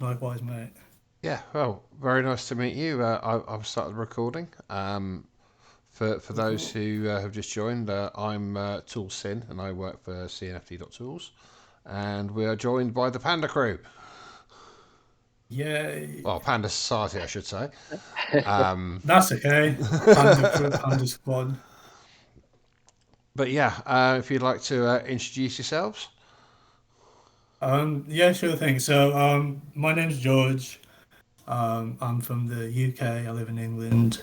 Likewise, mate. Yeah, well, very nice to meet you. I've started recording. For Cool, those cool. who have just joined, I'm ToolSin and I work for Cnft.tools. And we are joined by the Panda crew. Yay. Well, Panda Society, I should say. Um, That's okay. Panda crew, Panda squad. but yeah, if you'd like to introduce yourselves. Yeah, sure thing. So, my name's George. I'm from the UK. I live in England,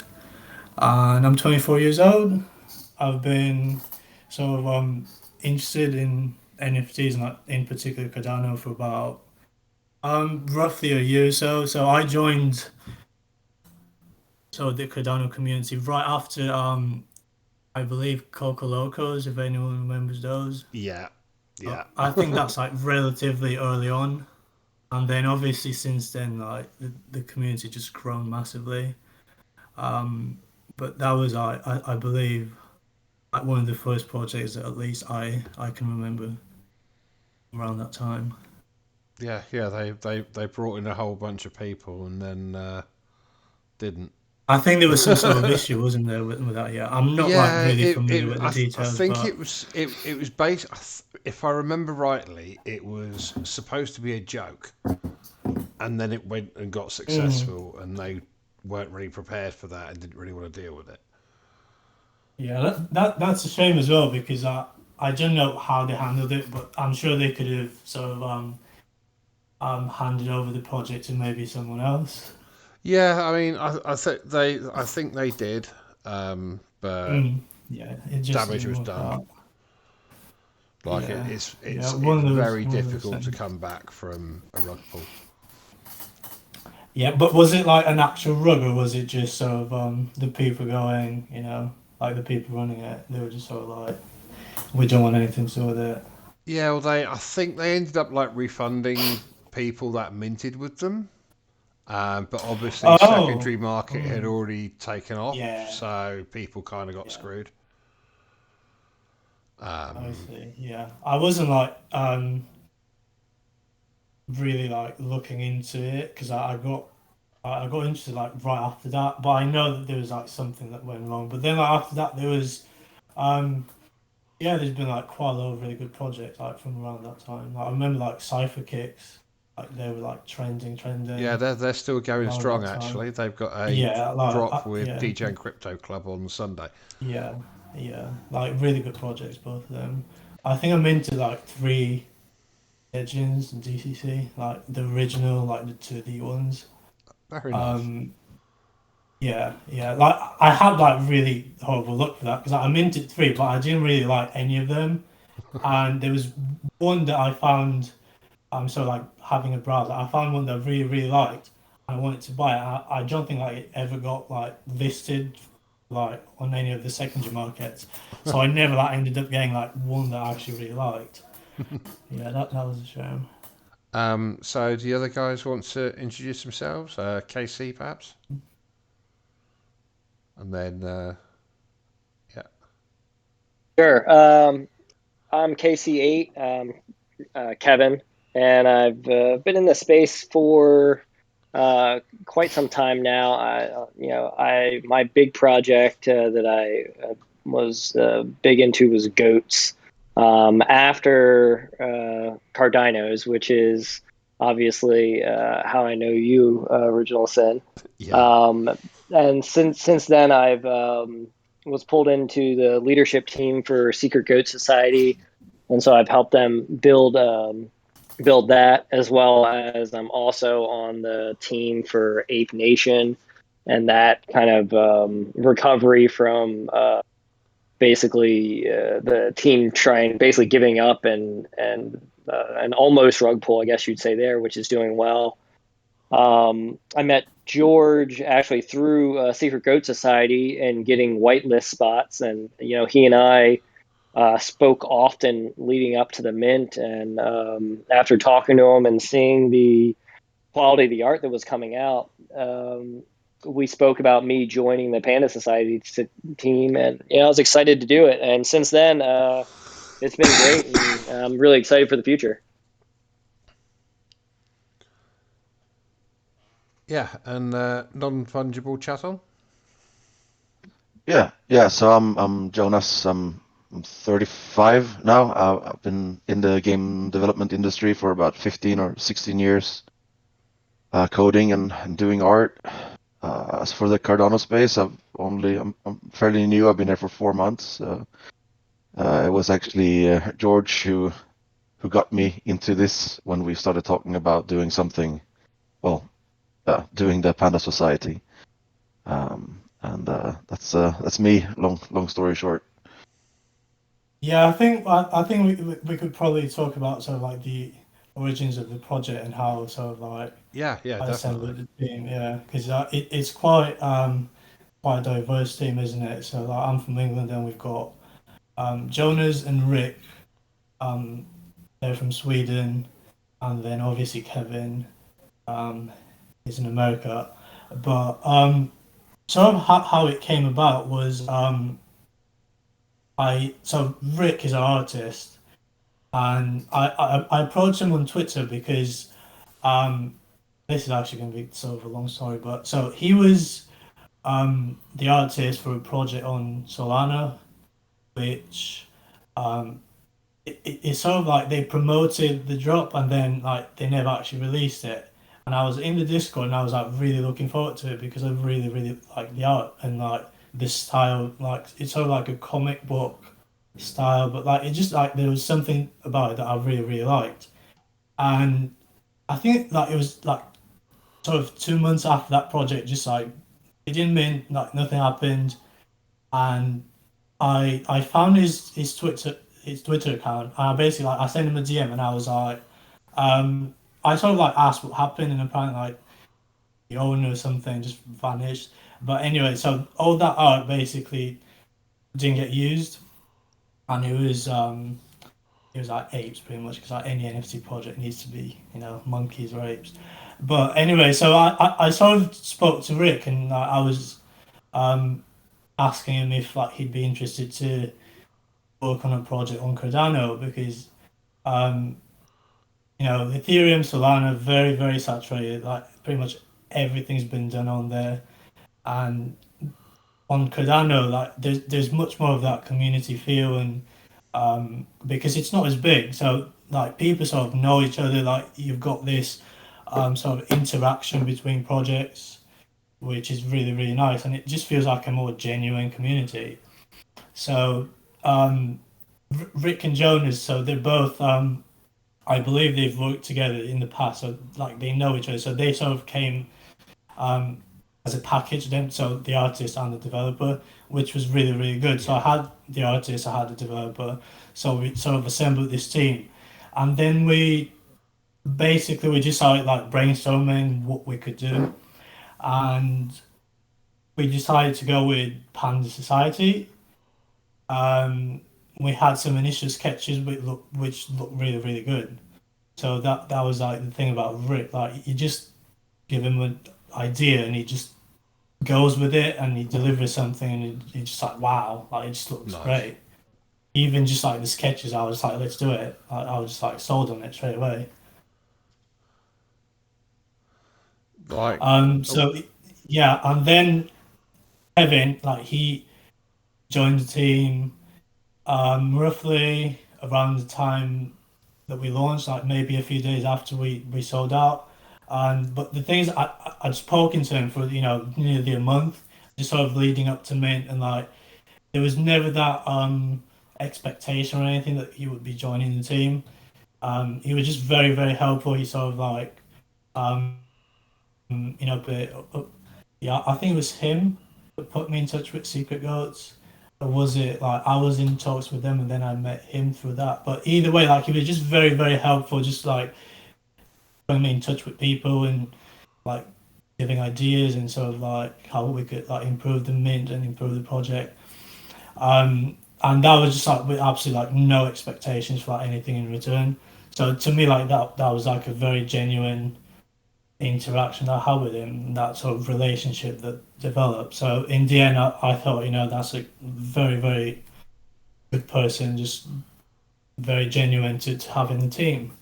and I'm 24 years old. I've been sort of interested in NFTs and like, in particular Cardano for about roughly a year or so. So I joined the Cardano community right after I believe Coco Locos, if anyone remembers those. Yeah, yeah. I think that's like relatively early on. And then obviously since then, like the community just grown massively. Um, but that was I believe like one of the first projects that at least I can remember around that time. Yeah. They brought in a whole bunch of people and then didn't. I think there was some sort of issue, wasn't there, with that? Yeah, I'm not like Yeah, really familiar with the I details, think but it was based. If I remember rightly, it was supposed to be a joke, and then it went and got mm, successful, and they weren't really prepared for that and didn't really want to deal with it. yeah, that's a shame as well because I don't know how they handled it, but I'm sure they could have sort of handed over the project to maybe someone else. Yeah, I mean, I think they did, but Yeah, it just damage didn't was work done. out. Like Yeah, yeah, it's very one of those difficult to things. come back from a rug pull. Yeah, but was it like an actual rug or was it just sort of the people going, like the people running it, they were just sort of like, we don't want anything to do with it. Yeah, well, I think they ended up like refunding people that minted with them. But obviously, Oh, secondary market had mm, already taken off, yeah, so people kind of got yeah, screwed. I Um, see. Yeah, I wasn't like really like looking into it because I got interested like right after that, but I know that there was like something that went wrong. But then like after that, there was um yeah, there's been like quite a lot of really good projects like from around that time. Like I remember like Cypher Kicks, like they were like yeah, trending they're still going around strong. that time. Actually, they've got a Yeah, like drop with yeah, DJ and Crypto Club on Sunday. yeah, yeah, like really good projects, both of them. I think I'm into like three Legends and DCC, like the original, like the 2D ones. Very nice. Um, yeah, yeah. Like I had like really horrible luck for that because I minted three, but I didn't really like any of them. And there was one that I found. So like having a browser, I found one that I really really liked. I wanted to buy it. I don't think like it ever got like listed like on any of the secondary markets. So I never like ended up getting like one that I actually really liked. Yeah, that was a shame. So, do the other guys want to introduce themselves? KC, perhaps, and then yeah, Sure. I'm KC8, Kevin, and I've been in the space for quite some time now. My big project that I was big into was goats. After Cardinos, which is obviously how I know you, Original Sin. yeah. Um, and since then, I've was pulled into the leadership team for Secret Goat Society, and so I've helped them build that, as well as I'm also on the team for Ape Nation, and that kind of recovery from the team trying basically giving up and an almost rug pull, I guess you'd say there, which is doing well. I met George actually through Secret Goat Society and getting whitelist spots, and he and I spoke often leading up to the mint, and after talking to him and seeing the quality of the art that was coming out, we spoke about me joining the Panda Society team, and I was excited to do it. And since then, it's been great, and I'm really excited for the future. Yeah, and non-fungible chattel. Yeah. So I'm Jonas. I'm 35 now. I've been in the game development industry for about 15 or 16 years, coding and doing art. As for the Cardano space, I'm fairly new. I've been there for 4 months. It was actually George who got me into this when we started talking about doing something. Well, doing the Panda Society. And that's me. Long story short. Yeah, I think we could probably talk about sort of like the origins of the project and how sort of like Yeah, I definitely. assembled the team. Yeah, because it's quite a diverse team, isn't it? So like, I'm from England, and we've got Jonas and Rick. Um, they're from Sweden, and then obviously Kevin um, is in America. But sort of how it came about was so Rick is an artist, and I approached him on Twitter because um, this is actually going to be sort of a long story, but so he was the artist for a project on Solana, which um, it's sort of like they promoted the drop and then like they never actually released it. And I was in the Discord and I was like really looking forward to it because I really, really like the art and like the style. Like it's sort of like a comic book style, but like it just like there was something about it that I really, really liked. And I think like it was like sort of 2 months after that project, just like it didn't mean like nothing happened. And I found his Twitter account. And I basically like I sent him a DM and I was like, I sort of like asked what happened and apparently like the owner or something just vanished. But anyway, so all that art basically didn't get used, and it was like apes pretty much because like any NFT project needs to be monkeys or apes. But anyway, so I sort of spoke to Rick and I was um asking him if like he'd be interested to work on a project on Cardano because um, Ethereum, Solana, very, very saturated. Like pretty much everything's been done on there. And on Cardano, like there's much more of that community feel and because it's not as big. So like people sort of know each other, like you've got this sort of interaction between projects, which is really, really nice. And it just feels like a more genuine community. So Rick and Jonas, so they're both I believe they've worked together in the past, so like they know each other. So they sort of came um, as a package then, so the artist and the developer, which was really, really good. So I Yeah, had the artist, I had the developer, so we sort of assembled this team, and then we just started like brainstorming what we could do, and we decided to go with Panda Society. Um, we had some initial sketches which looked really, really good. So that was like the thing about Rick. Like you just give him an idea and he just goes with it and he delivers something and it's just like wow, like it just looks nice. great. Even just like the sketches, I was like, let's do it. Like, I was just like sold on it straight away. Like, oh, So yeah, and then Kevin, like he joined the team roughly around the time that we launched, like maybe a few days after we sold out. And but the thing is, I'd spoken to him for nearly a month, just sort of leading up to mint, and like there was never that expectation or anything that he would be joining the team. He was just very very helpful. He sort of like um, but yeah, I think it was him that put me in touch with Secret Goats. Or was it like I was in talks with them and then I met him through that? But either way, like he was just very, very helpful, just like putting me in touch with people and like giving ideas and sort of like how we could like improve the mint and improve the project. And that was just like with absolutely like no expectations for like anything in return. So to me, like that was like a very genuine interaction I had with him, that sort of relationship that developed. So in the end, I thought, that's a very, very good person, just very genuine to have in the team.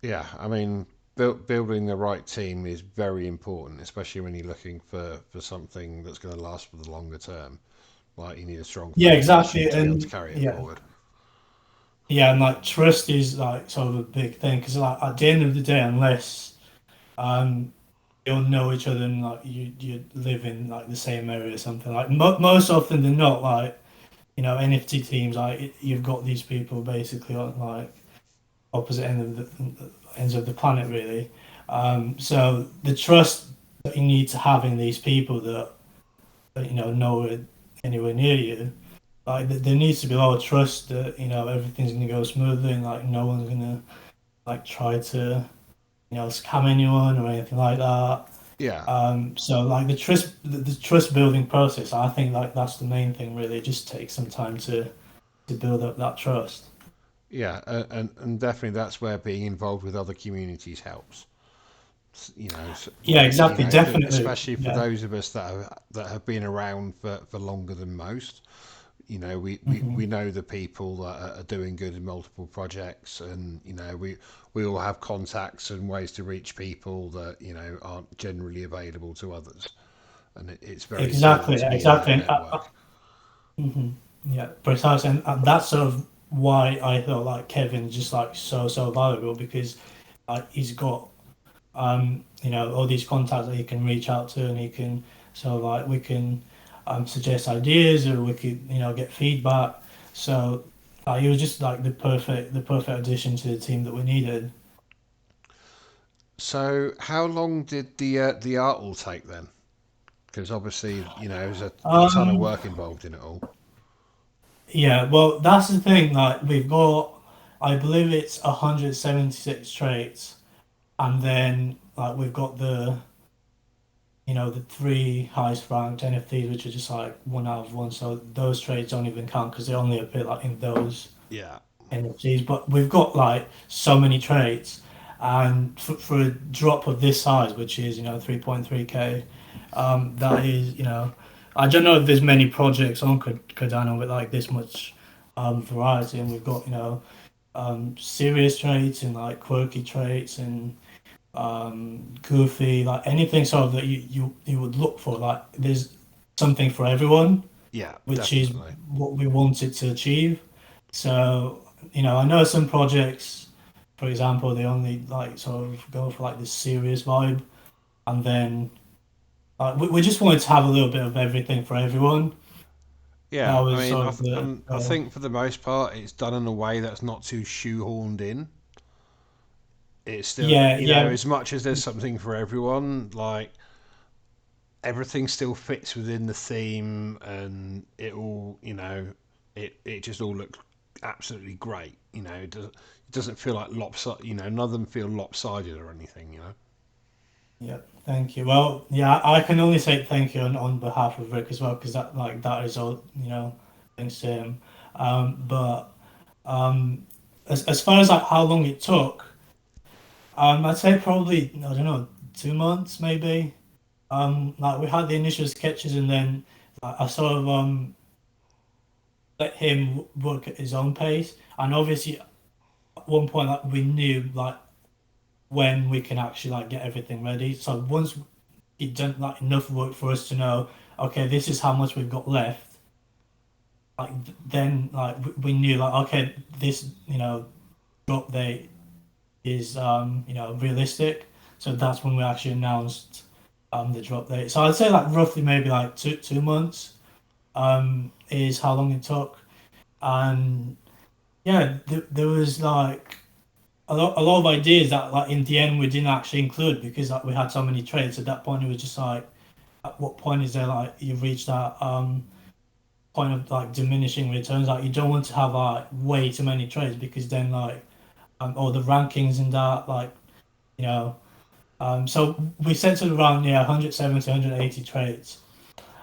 yeah. I mean, building the right team is very important, especially when you're looking for something that's going to last for the longer term. Like you need a strong Yeah, foundation exactly, to be able to and carry it yeah, forward. yeah, and like trust is like sort of a big thing because like at the end of the day, unless um you'll know each other and like you live in like the same area or something, like most often than not, like NFT teams, like you've got these people basically on like opposite ends of the planet, really. So the trust that you need to have in these people that nowhere anywhere near you, like there needs to be a lot of trust that everything's gonna go smoothly and like no one's gonna like try to scam anyone or anything like that. Yeah, So like the trust building process, I think like that's the main thing really. It just takes some time to build up that trust. yeah, and definitely that's where being involved with other communities helps. Yeah, exactly, definitely. Especially for Yeah. those of us that have been around for longer than most. We Hmm. know the people that are doing good in multiple projects, and we all have contacts and ways to reach people that aren't generally available to others, and it's very important Exactly, to be in exactly. that network. Mhm. Yeah, precisely, and that's sort of why I thought like Kevin's just like so valuable because like he's got all these contacts that he can reach out to and he can so like we can suggest ideas or we could get feedback. So he was just like the perfect addition to the team that we needed. So, how long did the art all take then? Because obviously, there's a ton of Um, work involved in it all. yeah, well that's the thing. Like we've got, I believe it's 176 traits, and then like we've got the three highest ranked NFTs, which are just like one out of one. So those trades don't even count because they only appear like in those Yeah, NFTs. But we've got like so many trades, and for a drop of this size, which is 3.3K, that is I don't know if there's many projects on Cardano with like this much variety, and we've got serious traits and like quirky traits and goofy, like anything sort of that you would look for. Like there's something for everyone, yeah, which is definitely. what we wanted to achieve. So, I know some projects, for example, they only like sort of go for like this serious vibe, and then we just wanted to have a little bit of everything for everyone. That Yeah, I was mean, sort of the I goal. think for the most part, it's done in a way that's not too shoehorned in. It's still, Yeah, yeah, as much as there's something for everyone, like everything still fits within the theme, and it all, it just all looks absolutely great. It doesn't feel like lopsided. None of them feel lopsided or anything. yeah. Thank you. Well, yeah, I can only say thank you on behalf of Rick as well, because that is all, thanks to him. But as far as like how long it took, I'd say probably I don't know 2 months maybe. Like we had the initial sketches and then I sort of let him work at his own pace. And obviously at one point like we knew like when we can actually like get everything ready. So once he'd done like enough work for us to know, okay, this is how much we've got left. Like then like we knew like okay, this drop date is realistic. So that's when we actually announced the drop date. So I'd say like roughly maybe like two months is how long it took. And yeah, there was like a lot of ideas that like in the end we didn't actually include because like we had so many trades. At that point it was just like at what point is there like you've reached that point of like diminishing returns. Like you don't want to have like way too many trades because then like all the rankings and that like you know so we centered around 170, 180 trades.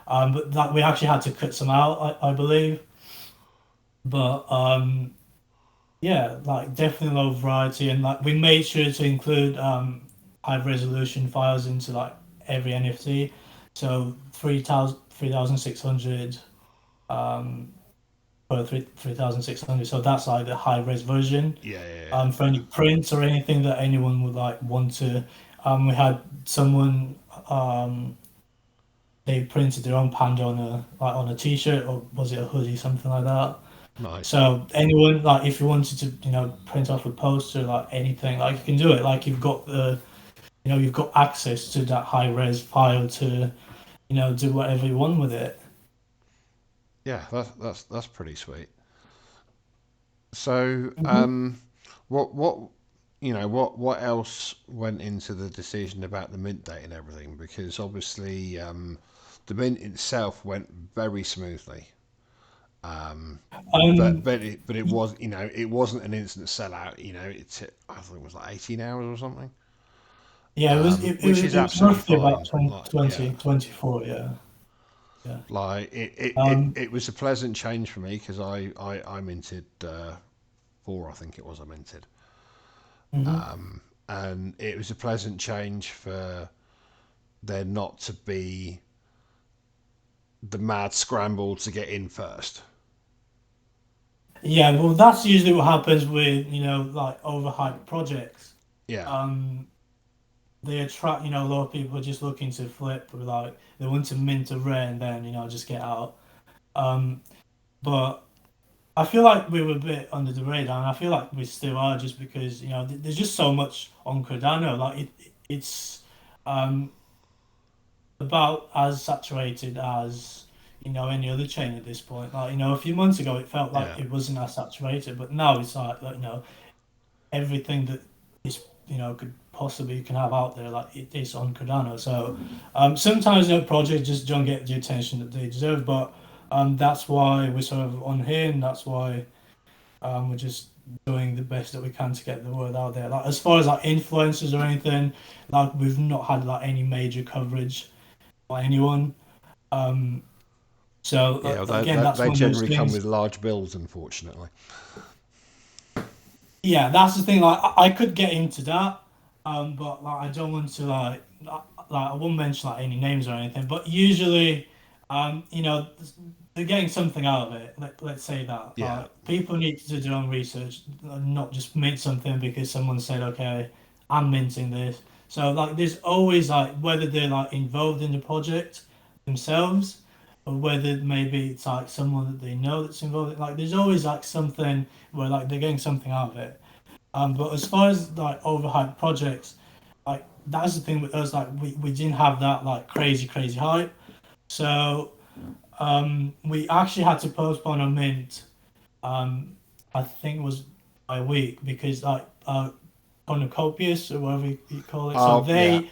But that we actually had to cut some out, I believe. But yeah, like definitely a lot of variety, and like we made sure to include high resolution files into like every NFT. So 3,600 um, for 3600. So that's like the high res version. Yeah, yeah, For any prints or anything that anyone would like want to. We had someone they printed their own panda on a t-shirt, or was it a hoodie, something like that. yeah. Nice. So anyone, like, if you wanted to, print off a poster, like anything, like, you can do it. Like, you've got access to that high res file to, do whatever you want with it. Yeah, that's pretty sweet. So, Hmm. what what else went into the decision about the mint date and everything? Because obviously, the mint itself went very smoothly. Um, but Um, it was, it wasn't an instant sellout. I think it was like 18 hours or something, yeah, it was it, which it, is it was absolutely roughly about fine. 20, Like, yeah, 20 24. Yeah, yeah. like Um, it was a pleasant change for me because I minted four, I think it was I minted. mhm. And it was a pleasant change for there not to be the mad scramble to get in first. Yeah, well, that's usually what happens with, like, overhyped projects. Yeah, Um, they attract, a lot of people just looking to flip, or like they want to mint a rare and then, just get out. Um, but I feel like we were a bit under the radar, and I feel like we still are, just because, there's just so much on Cardano. Like, it's um about as saturated as, any other chain at this point. Like, a few months ago it felt like yeah, it wasn't as saturated, but now it's like, everything that is, could possibly you can have out there, like, it is on Cardano. So sometimes, projects just don't get the attention that they deserve, but that's why we're sort of on here, and that's why we're just doing the best that we can to get the word out there. Like, as far as like influencers or anything, like, we've not had like any major coverage by anyone. Um, so yeah. again, that's They one of those generally come things. with large bills, unfortunately. Yeah, that's the thing. Like, I could get into that, but like, I don't want to, I won't mention like any names or anything. But usually, they're getting something out of it. Let's say that. Yeah, People need to do their own research, not just mint something because someone said, okay, I'm minting this. So, like, there's always, like, whether they're like involved in the project themselves, or whether maybe it's like someone that they know that's involved. Like, there's always like something where, like, they're getting something out of it. But as far as like overhyped projects, like, that's the thing with us. Like, we didn't have that like crazy hype. So we actually had to postpone a mint. Um, I think it was by a week, because like Cornucopias, or whatever you call it. So oh yeah, they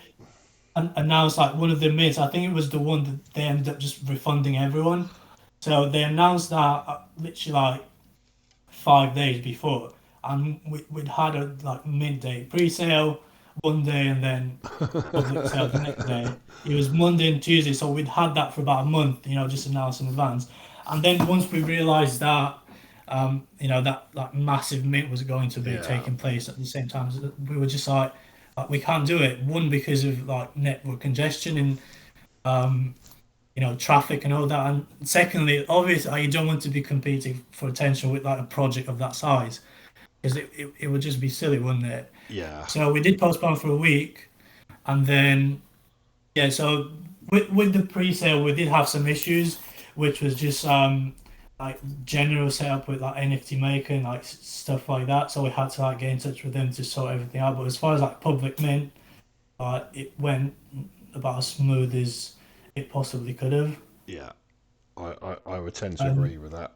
announced like one of the mints. I think it was the one that they ended up just refunding everyone. So they announced that literally like 5 days before, and we'd had a like midday pre-sale one day, and then public sale the next day. It was Monday and Tuesday, so we'd had that for about a month, just announced in advance. And then once we realised that, that like massive mint was going to be yeah, taking place at the same time, we were just like, we can't do it. One, because of like network congestion and um, traffic and all that. And secondly, obviously, you don't want to be competing for attention with like a project of that size, because it would just be silly, wouldn't it? yeah, So we did postpone for a week, and then yeah. So with the pre-sale, we did have some issues, which was just like general setup with like NFT Maker and like stuff like that. So we had to like get in touch with them to sort everything out. But as far as like public mint, it went about as smooth as it possibly could have. yeah. I would tend to Um, agree with that.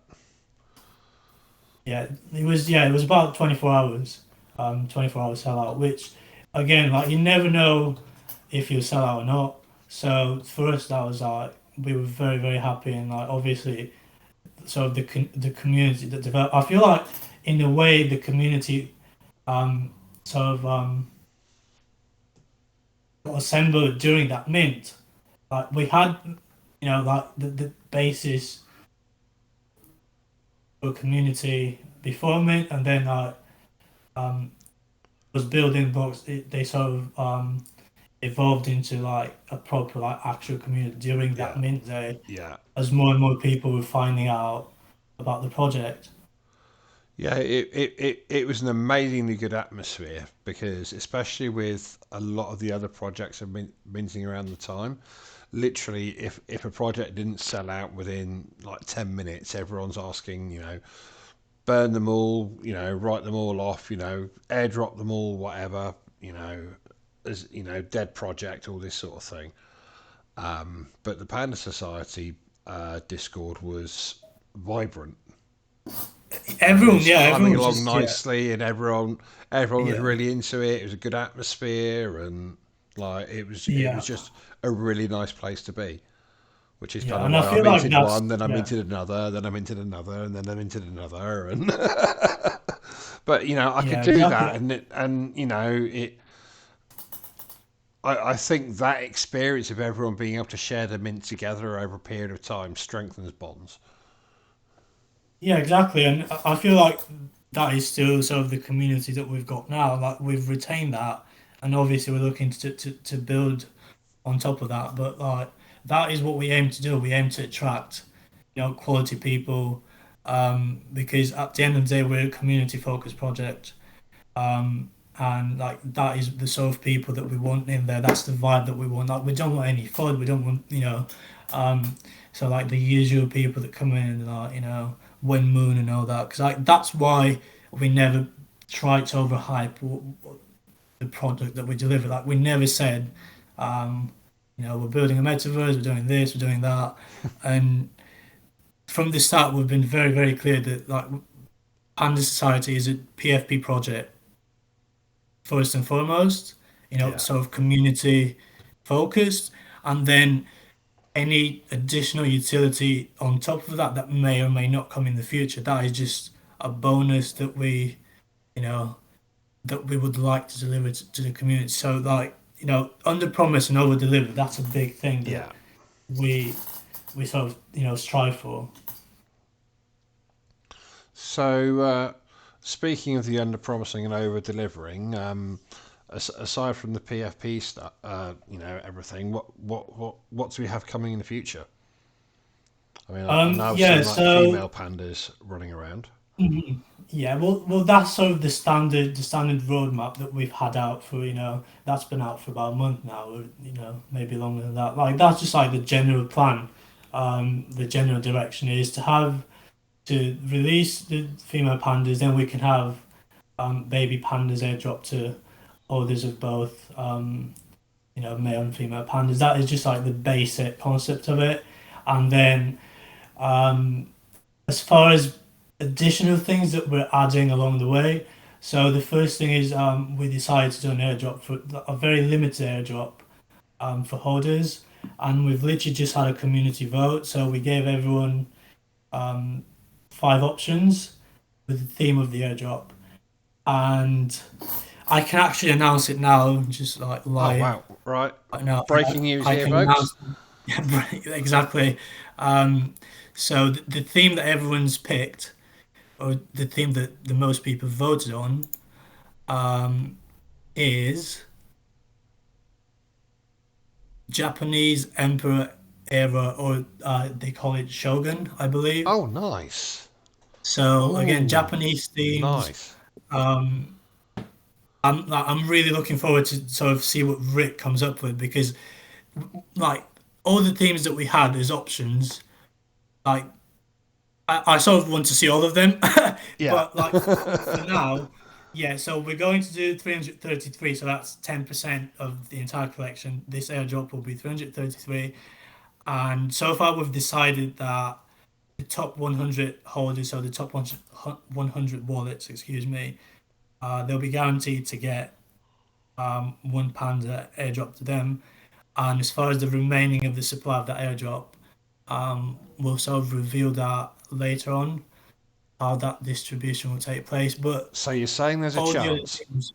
it was about 24 hours, 24 hours sellout, which again, like, you never know if you sell out or not. So for us, that was like, we were very very happy, and like, obviously, so the community that developed. I feel like in a way the community um sort of got assembled during that mint. Like, we had, like, the basis for community before mint, and then like um was building blocks. They sort of evolved into like a proper like actual community during that Yeah, mint day, yeah, as more and more people were finding out. about the project. Yeah, it was an amazingly good atmosphere because, especially with a lot of the other projects I've been minting around the time, literally, if a project didn't sell out within like 10 minutes, everyone's asking, burn them all, write them all off, airdrop them all, whatever, as, dead project, all this sort of thing. But the Panda Society Discord was vibrant, and it Everyone, was yeah, humming everyone along just yeah, nicely, and everyone was yeah, really into it. It was a good atmosphere, and like it was yeah, just a really nice place to be. Which is kind yeah. of And I why I feel like minted that's one, then I yeah, minted another, then I minted another, and then I minted another, and but I could yeah, do that, exactly. and it. I think that experience of everyone being able to share the mint together over a period of time strengthens bonds. Yeah, exactly. And I feel like that is still sort of the community that we've got now. Like we've retained that, and obviously we're looking to build on top of that. But like that is what we aim to do. We aim to attract, quality people, because at the end of the day, we're a community focused project. And like that is the sort of people that we want in there. That's the vibe that we want. Like we don't want any fun. We don't want, um, so like the usual people that come in and like, win moon and all that. Because like that's why we never try to overhype the product that we deliver. Like we never said, um, we're building a metaverse, we're doing this, we're doing that, and from the start we've been very, very clear that like Panda Society is a PFP project first and foremost, Yeah, sort of community focused, and then any additional utility on top of that that may or may not come in the future. That is just a bonus that you know, that we would like to deliver to the community. So like, under promise and over deliver, that's a big thing that yeah. we we sort of, strive for. So, speaking of the under promising and over delivering, aside from the PFP stuff, everything. What do we have coming in the future? I mean, I know I've Yeah, seen like so female pandas running around. mhm. Yeah, well, that's sort of the standard roadmap that we've had out for, that's been out for about a month now, or, maybe longer than that. Like that's just like the general plan. The general direction is to release the female pandas, then we can have baby pandas airdrop to holders of both, male and female pandas. That is just like the basic concept of it, and then um, as far as additional things that we're adding along the way. So the first thing is we decided to do an airdrop for a very limited airdrop for holders, and we've literally just had a community vote. So we gave everyone um, 5 options with the theme of the airdrop, and I can actually announce it now, just like Oh live wow! Right, right now. breaking news I here, can folks. announce yeah, exactly. Um, so the theme that everyone's picked or the theme that the most people voted on um, is Japanese Emperor era, or they call it Shogun, I believe. Oh, nice. So again, Oh, Japanese themes. nice. Um, I'm really looking forward to sort of see what Rick comes up with because like all the themes that we had as options, like I sort of want to see all of them, Yeah. but like for now, yeah. So we're going to do 333. So that's 10% of the entire collection. This airdrop will be 333, and so far we've decided that the top 100 holders, so the top 100 wallets, excuse me, they'll be guaranteed to get one panda airdrop to them. And as far as the remaining of the supply of that airdrop, we'll sort of reveal that later on how that distribution will take place. But So you're saying there's a all the other chance? things,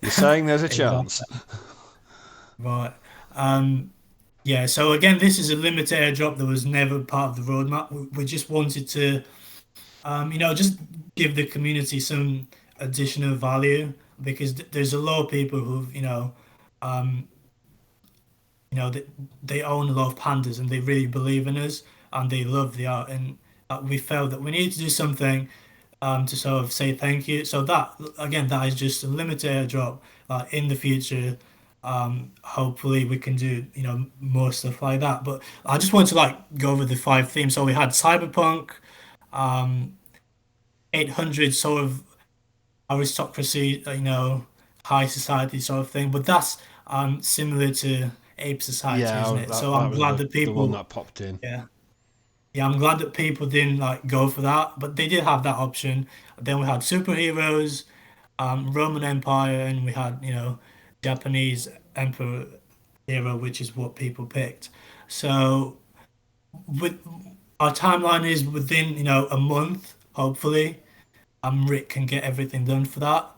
You're saying there's a chance? exactly. Right. Um, yeah, so again, this is a limited airdrop that was never part of the roadmap. We just wanted to, just give the community some additional value because there's a lot of people who've, um, they own a lot of pandas and they really believe in us. and they love the art. And we felt that we needed to do something to sort of say thank you. So that again, that is just a limited airdrop. In the future, hopefully we can do more stuff like that. But I just want to go over the five themes. So we had cyberpunk, um, 800 sort of aristocracy, high society sort of thing. But that's similar to Ape Society, isn't Yeah, it? that So I'm that was glad that the one people, that popped in. yeah. Yeah, I'm glad that people didn't go for that, but they did have that option. Then we had superheroes, Roman Empire, and we had, Japanese Emperor era, which is what people picked. So with our timeline is within, a month, hopefully. Rick can get everything done for that,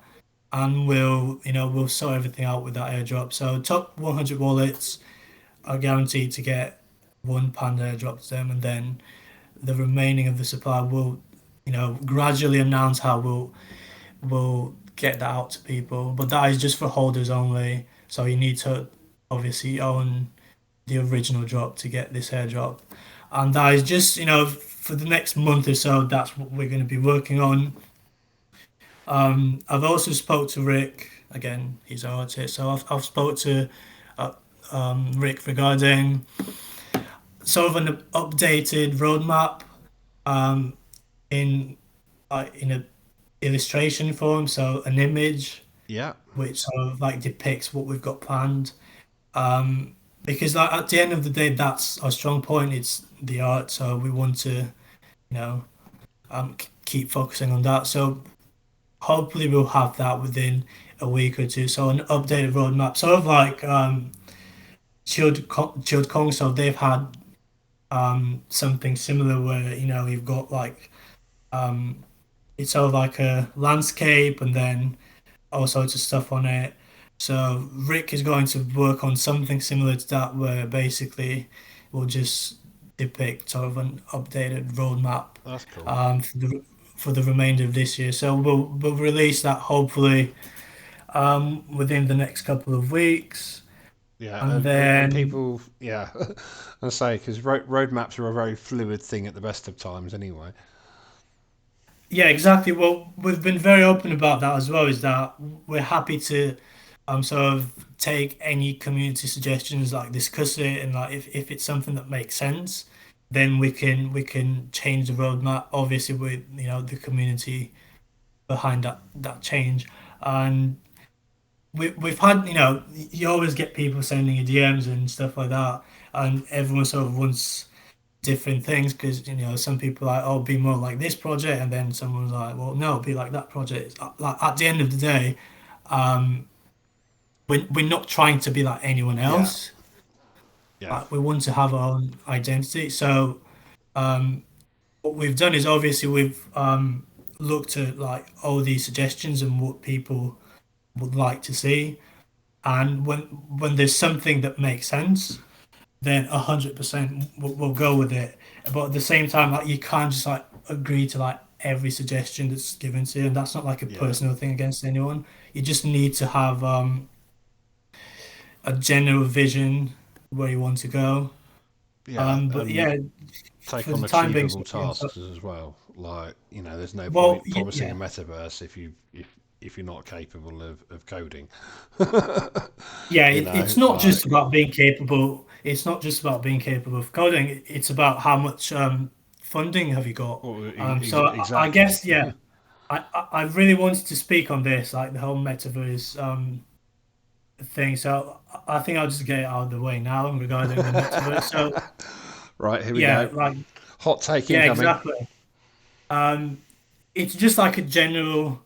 and we'll sort everything out with that airdrop. So top 100 wallets are guaranteed to get one Panda airdrop to them, and then the remaining of the supply will, gradually announce how we'll get that out to people. But that is just for holders only. So you need to obviously own the original drop to get this airdrop. And that is just, for the next month or so, that's what we're going to be working on. I've also spoke to Rick. Again, he's an artist. So I've spoke to Rick regarding sort of an updated roadmap um, in in a illustration form, so an image Yeah, which sort of depicts what we've got planned. Because at the end of the day, that's our strong point. It's the art, so we want to, keep focusing on that. So hopefully we'll have that within a week or two. So an updated roadmap, sort of like Chilled Kong. So they've had something similar where you've got um, it's sort of like a landscape and then all sorts of stuff on it. So Rick is going to work on something similar to that, where basically we'll just depict sort of an updated roadmap that's cool. For the remainder of this year. So we'll release that hopefully within the next couple of weeks, Yeah, and and then people, yeah, I say because roadmaps are a very fluid thing at the best of times, anyway. yeah, exactly. Well, we've been very open about that as well. Is that we're happy to sort of take any community suggestions, discuss it, and if it's something that makes sense, then we can change the roadmap. Obviously, with the community behind that change, and we've had you always get people sending you DMs and stuff like that, and everyone sort of wants different things because some people are like, oh, be more like this project, and then someone's like, well, no, be like that project. At the end of the day, um we're not trying to be like anyone Yeah, else. yeah, We want to have our own identity. So what we've done is obviously we've looked at all these suggestions and what people would like to see, and when there's something that makes sense, then 100% we'll go with it. But at the same time, you can't just agree to every suggestion that's given to you, and that's not like a yeah, personal thing against anyone. You just need to have a general vision where you want to go. yeah, But and yeah, take for on the time being, achievable yeah, so, tasks as well. Like, there's no well, point promising a yeah, metaverse if you're not capable of coding. yeah. You It's know, not like, just about being capable. It's not just about being capable of coding. It's about how much funding have you got. well, So I exactly. guess yeah, I really wanted to speak on this, the whole metaverse thing. So I think I'll just get it out of the way now regarding the metaverse. So Right, here we yeah, go. Hot take yeah, incoming. exactly. Um, it's just a general,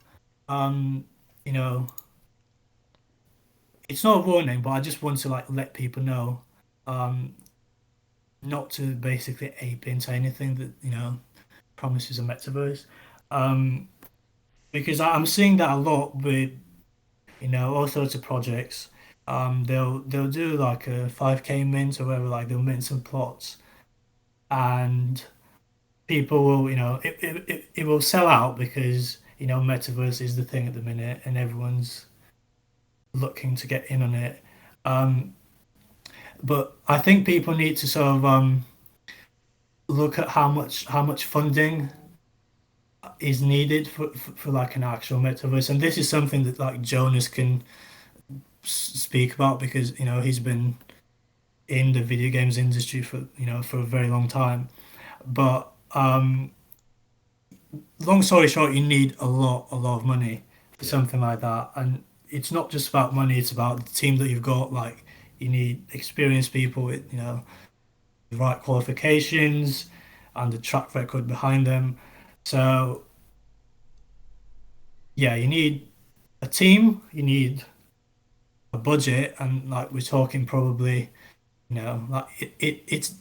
um, you know, it's not a warning, but I just want to let people know, um, not to basically ape into anything that promises a metaverse, um, because I'm seeing that a lot with all sorts of projects. They'll do a 5K mint or whatever, they'll mint some plots, and people will, it will sell out because metaverse is the thing at the minute, and everyone's looking to get in on it. Um, but I think people need to sort of look at how much funding is needed for like an actual metaverse, and this is something that like Jonas can speak about because he's been in the video games industry for a very long time. But long story short, you need a lot of money for Yeah. something like that, and it's not just about money; it's about the team that you've got. Like you need experienced people with the right qualifications and the track record behind them. So yeah, you need a team, you need a budget, and like we're talking probably, like it's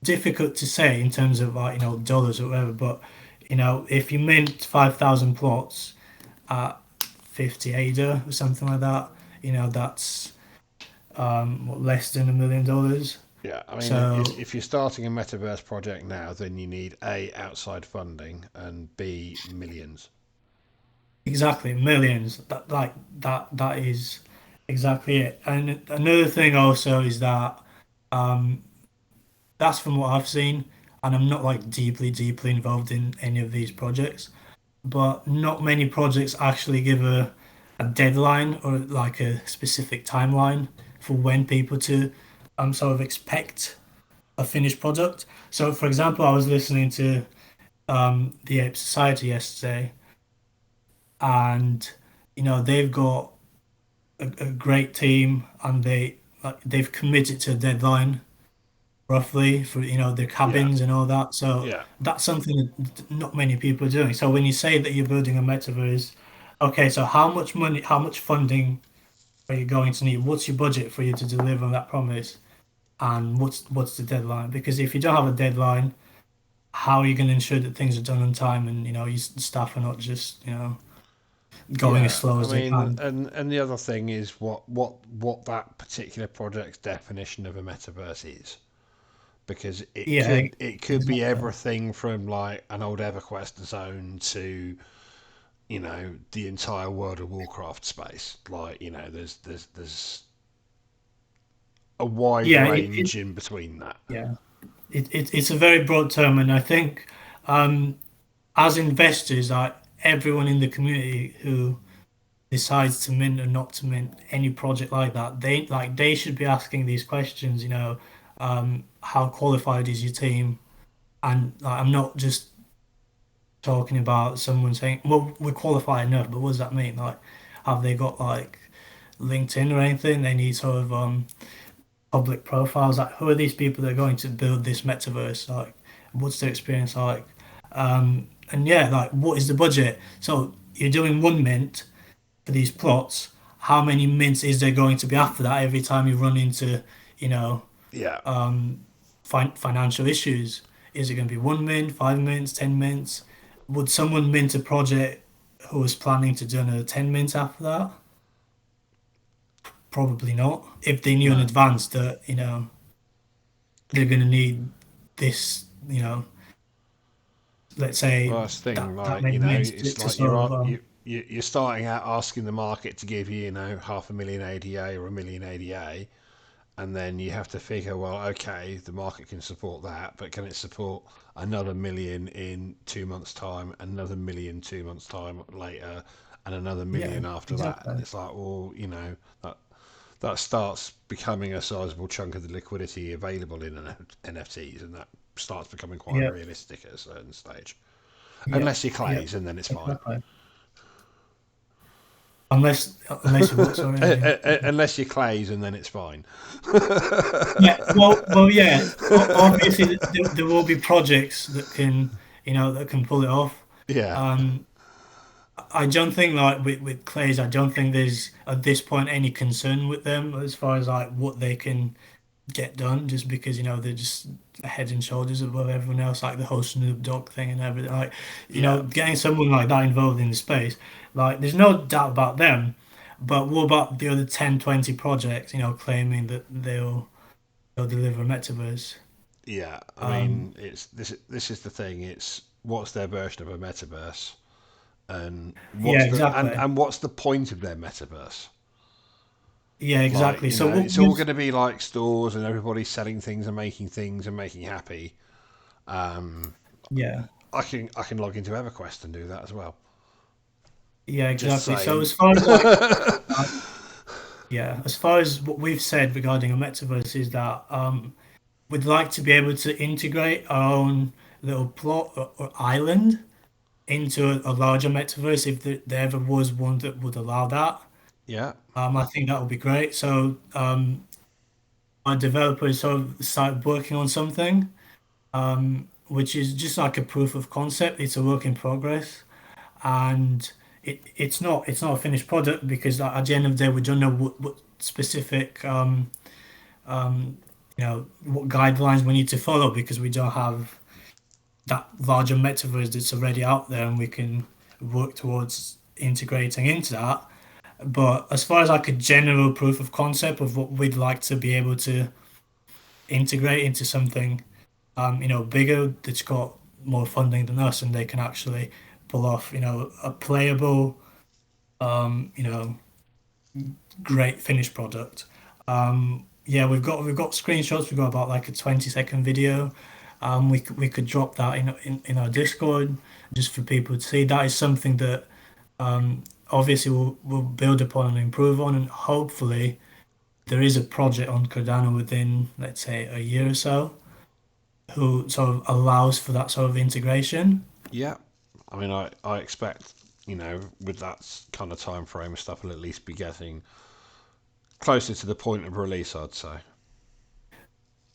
difficult to say in terms of like dollars or whatever, but if you mint 5,000 plots at 50 ADA or something like that, that's less than $1 million. Yeah, I mean, So if you're starting a metaverse project now, then you need A, outside funding, and B, millions. exactly millions. That is exactly it. And another thing also is that um, that's from what I've seen, and I'm not like deeply involved in any of these projects, but not many projects actually give a deadline or like a specific timeline for when people to sort of expect a finished product. So, for example, I was listening to the Ape Society yesterday, and they've got a great team, and they've committed to a deadline roughly for their Yeah, cabins and all that. So yeah, that's something that not many people are doing. So when you say that you're building a metaverse, okay, so how much money, how much funding are you going to need? What's your budget for you to deliver on that promise? And what's the deadline? Because if you don't have a deadline, how are you going to ensure that things are done on time and your staff are not just going as yeah. slow I as they mean, can? and the other thing is what that particular project's definition of a metaverse is, because Yeah, it could be exactly. everything from like an old EverQuest zone to the entire World of Warcraft space. Like there's a wide Yeah, range in between that. yeah. It's a very broad term, and I think um, as investors, like everyone in the community who decides to mint or not to mint any project like that, they should be asking these questions. How qualified is your team? And like, I'm not just talking about someone saying, "Well, we're qualified enough," but what does that mean? Like, have they got like LinkedIn or anything? They need sort of public profiles. Like, who are these people that are going to build this metaverse? Like, what's their experience like? And yeah, like, what is the budget? So you're doing one mint for these plots. How many mints is there going to be after that every time you run into, you know, Yeah, financial issues? Is it going to be one mint, 5 mints, 10 mints? Would someone mint a project who was planning to do another 10 mints after that? Probably not. If they knew in no. advance that, they're going to need this, let's Well, say that's the thing, that like many minutes it's to like sort of you're starting out asking the market to give you, 500,000 ADA or a million ADA, and then you have to figure, well, okay, the market can support that, but can it support another million in 2 months' time, another million 2 months' time later, and another yeah, million after that? And exactly. it's like, well, that that starts becoming a sizable chunk of the liquidity available in NFTs, and that starts becoming quite Yeah, realistic at a certain stage. yeah, Unless you're yeah, Clays, and then it's fine. exactly. Unless you what, sorry, I didn't. Unless you're Clays, and then it's fine. Yeah, well, yeah. Obviously, there will be projects that can, that can pull it off. Yeah, Um, I don't think like with Clays, I don't think there's at this point any concern with them as far as like what they can get done, just because they're just head and shoulders above everyone else, like the whole Snoop Dogg thing and everything. Like, yeah, getting someone like that involved in the space, like, there's no doubt about them. But what about the other 10, 20 projects, claiming that they'll deliver a metaverse? yeah. I Um, mean, it's this. This is the thing. It's what's their version of a metaverse, and yeah, what's the exactly. and what's the point of their metaverse? Yeah, Like, exactly. So what it's all was going to be like stores, and everybody selling things and making happy. Yeah, I can log into EverQuest and do that as well. yeah, Just exactly. So saying. as far as like, uh, yeah, as far as what we've said regarding a metaverse is that we'd like to be able to integrate our own little plot or island into a larger metaverse if there ever was one that would allow that. Yeah, I think that would be great. So our developers sort of started working on something, which is just like a proof of concept. It's a work in progress, and it's not a finished product because at the end of the day we don't know what specific what guidelines we need to follow because we don't have that larger metaverse that's already out there and we can work towards integrating into that. But as far as like a general proof of concept of what we'd like to be able to integrate into something, bigger that's got more funding than us and they can actually pull off, a playable, um, you know, great finished product. Yeah, we've got screenshots. We've got about like a 20-second video. We could drop that in our Discord just for people to see. That is something that obviously we'll build upon and improve on, and hopefully there is a project on Cardano within, let's say, a year or so, who sort of allows for that sort of integration. yeah. I mean, I expect, with that kind of time frame, stuff will at least be getting closer to the point of release, I'd say.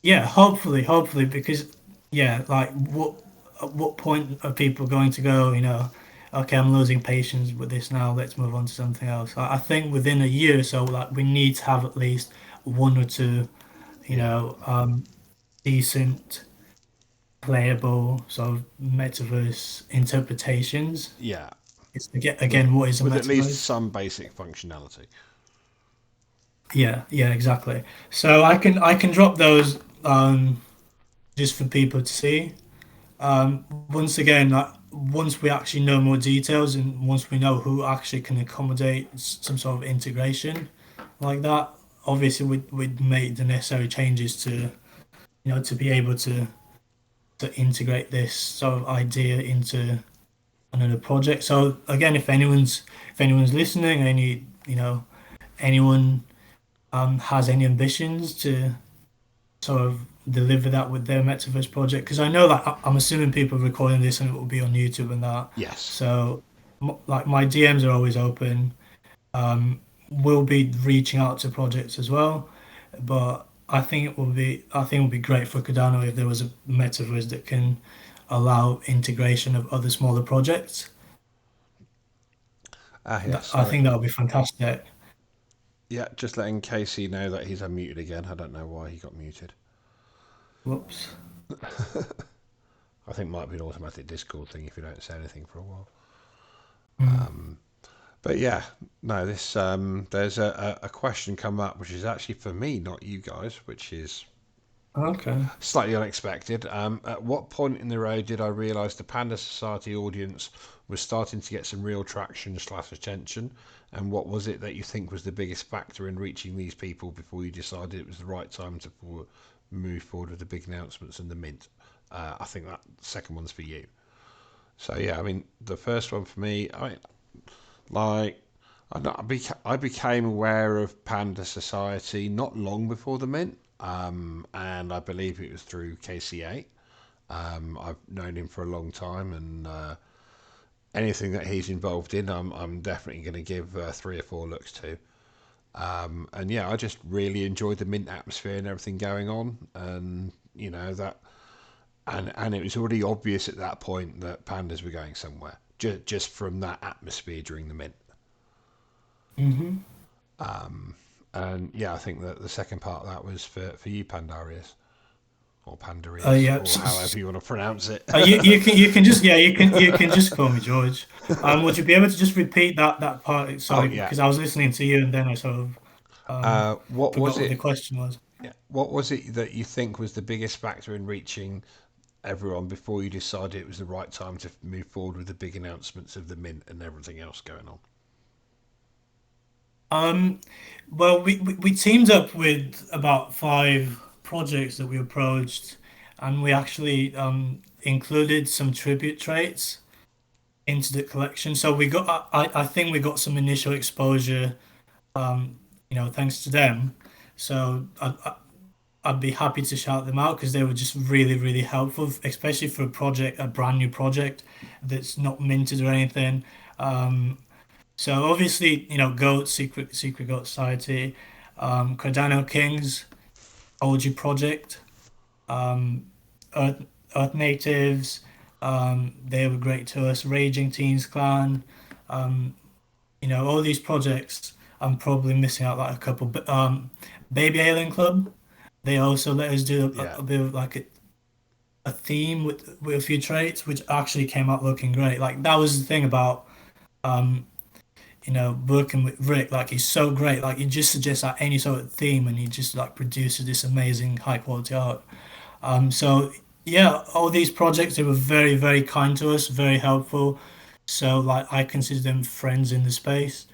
Yeah, hopefully, because yeah, like at what point are people going to go, okay, I'm losing patience with this now, let's move on to something else. I think within a year or so, like we need to have at least one or two, you Yeah, know, um, decent playable sort of metaverse interpretations. yeah. It's again, With again, what is a with at least metaverse? some basic functionality. Yeah, exactly. So I can drop those just for people to see. Once again, like, once we actually know more details and once we know who actually can accommodate some sort of integration like that, obviously we'd make the necessary changes to be able to integrate this sort of idea into another project. So again, if anyone's listening, anyone has any ambitions to sort of deliver that with their metaverse project, because I know that I'm assuming people are recording this and it will be on YouTube and that. Yes. So like my DMs are always open. We'll be reaching out to projects as well, but I think it would be great for Cardano if there was a metaverse that can allow integration of other smaller projects. Ah, yeah. I Sorry. think that would be fantastic. Yeah, just letting Casey know that he's unmuted again. I don't know why he got muted. Whoops. I think it might be an automatic Discord thing if you don't say anything for a while. Mm. But yeah, no, this there's a question come up which is actually for me, not you guys, which is Okay. slightly unexpected. At what point in the road did I realise the Panda Society audience was starting to get some real traction slash attention? And what was it that you think was the biggest factor in reaching these people before you decided it was the right time to move forward with the big announcements and the mint? I think that second one's for you. So yeah, I mean the first one for me, like I became aware of Panda Society not long before the mint, and I believe it was through KCA. I've known him for a long time, and anything that he's involved in, I'm definitely going to give 3 or 4 looks to. And yeah, I just really enjoyed the mint atmosphere and everything going on, and that, and it was already obvious at that point that pandas were going somewhere, just from that atmosphere during the mint. Hmm. And yeah, I think that the second part of that was for you, Pandarius, or Pandarius, Yeah. or however you want to pronounce it. You can just you can just call me George. Would you be able to just repeat that part? Oh Sorry, yeah. because I was listening to you and then I sort of What forgot was what the it? question was. Yeah, what was it that you think was the biggest factor in reaching everyone before you decided it was the right time to move forward with the big announcements of the mint and everything else going on? Um, well, we teamed up with about 5 projects that we approached, and we actually included some tribute traits into the collection. So we got, I think we got some initial exposure, um, thanks to them. So I'd be happy to shout them out because they were just really, really helpful, especially for a project, a brand new project that's not minted or anything. So obviously, Goat, Secret Goat Society, Cardano Kings, OG Project, um, Earth, Earth Natives, they were great to us. Raging Teens Clan, um, all these projects. I'm probably missing out like a couple, but Baby Alien Club, they also let us do Yeah. a bit of like a theme with a few traits, which actually came out looking great. Like that was the thing about um, working with Rick. Like he's so great. Like he just suggests like any sort of theme, and he just like produces this amazing high quality art. So yeah, all these projects they were very, very kind to us, very helpful. So like I consider them friends in the space.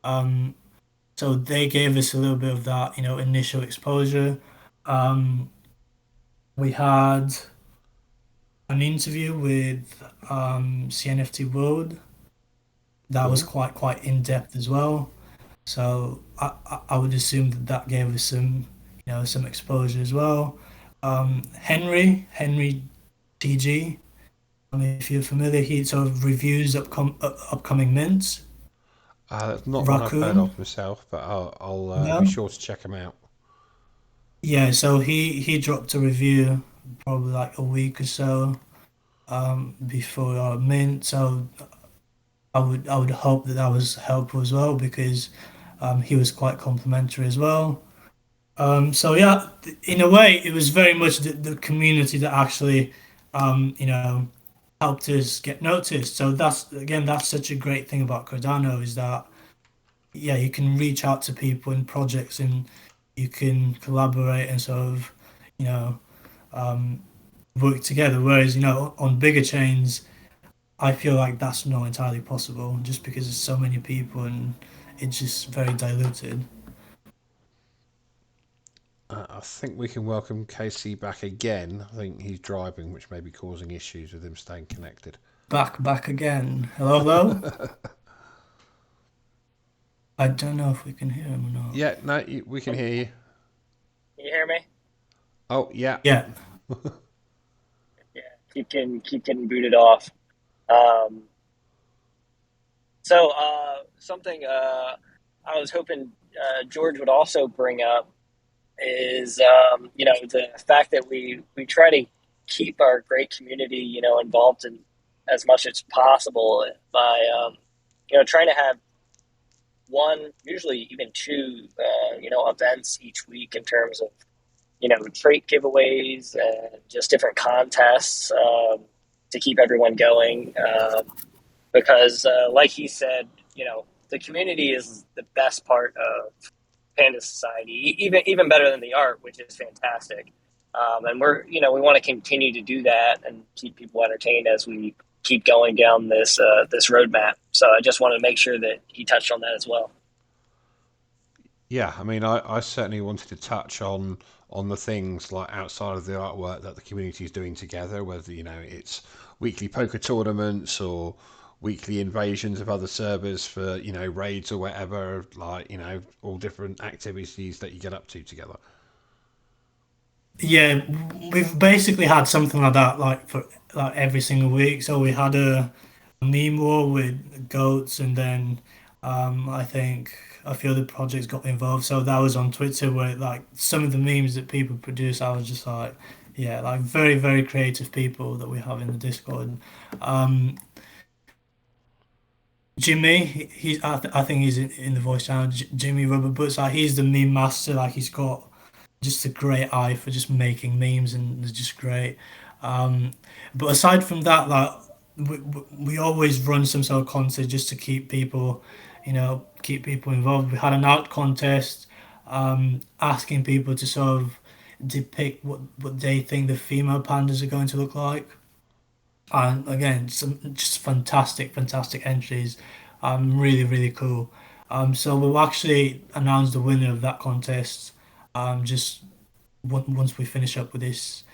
Um, so they gave us a little bit of that, initial exposure. Um, we had an interview with Cnft World that was Cool. quite in depth as well. So I would assume that that gave us some some exposure as well. Henry TG. If you're familiar, he sort of reviews upcoming mints. That's not one I've heard Raccoon, of myself, but I'll be no, sure to check them out. yeah. So he dropped a review probably like a week or so before our mint. So I would hope that that was helpful as well because he was quite complimentary as well. So yeah, in a way, it was very much the community that actually, helped us get noticed. So that's such a great thing about Cardano is that yeah, you can reach out to people in projects and you can collaborate and sort of, you know, um, work together. Whereas on bigger chains, I feel like that's not entirely possible just because there's so many people and it's just very diluted. I think we can welcome Casey back again. I think he's driving, which may be causing issues with him staying connected. Back again. Hello, hello. I don't know if we can hear him or not. Yeah, no, we can hear you. Can you hear me? Oh, yeah. Yeah. Yeah, keep getting booted off. Um, something I was hoping George would also bring up is the fact that we try to keep our great community involved in as much as possible by trying to have one, usually even two events each week in terms of trait giveaways and just different contests to keep everyone going. Because, like he said, the community is the best part of Panda Society, even better than the art, which is fantastic. And we want to continue to do that and keep people entertained as we keep going down this roadmap. So I just wanted to make sure that he touched on that as well. Yeah, I mean, I certainly wanted to touch on the things like outside of the artwork that the community is doing together, whether it's weekly poker tournaments or weekly invasions of other servers for raids or whatever, like all different activities that you get up to together. Yeah, we've basically had something like that like for like every single week. So we had a meme war with goats and then I think a few other projects got involved. So that was on Twitter where like some of the memes that people produce, I was just like, yeah, like very, very creative people that we have in the Discord. Um, Jimmy, I think he's in the voice channel. Jimmy Rubber Boots, like he's the meme master. Like he's got just a great eye for just making memes, and they're just great. Um, but aside from that, like we always run some sort of contest just to keep people involved. We had an art contest, asking people to sort of depict what they think the female pandas are going to look like. And again, some just fantastic entries. Really, really cool. So we'll actually announce the winner of that contest just once we finish up with this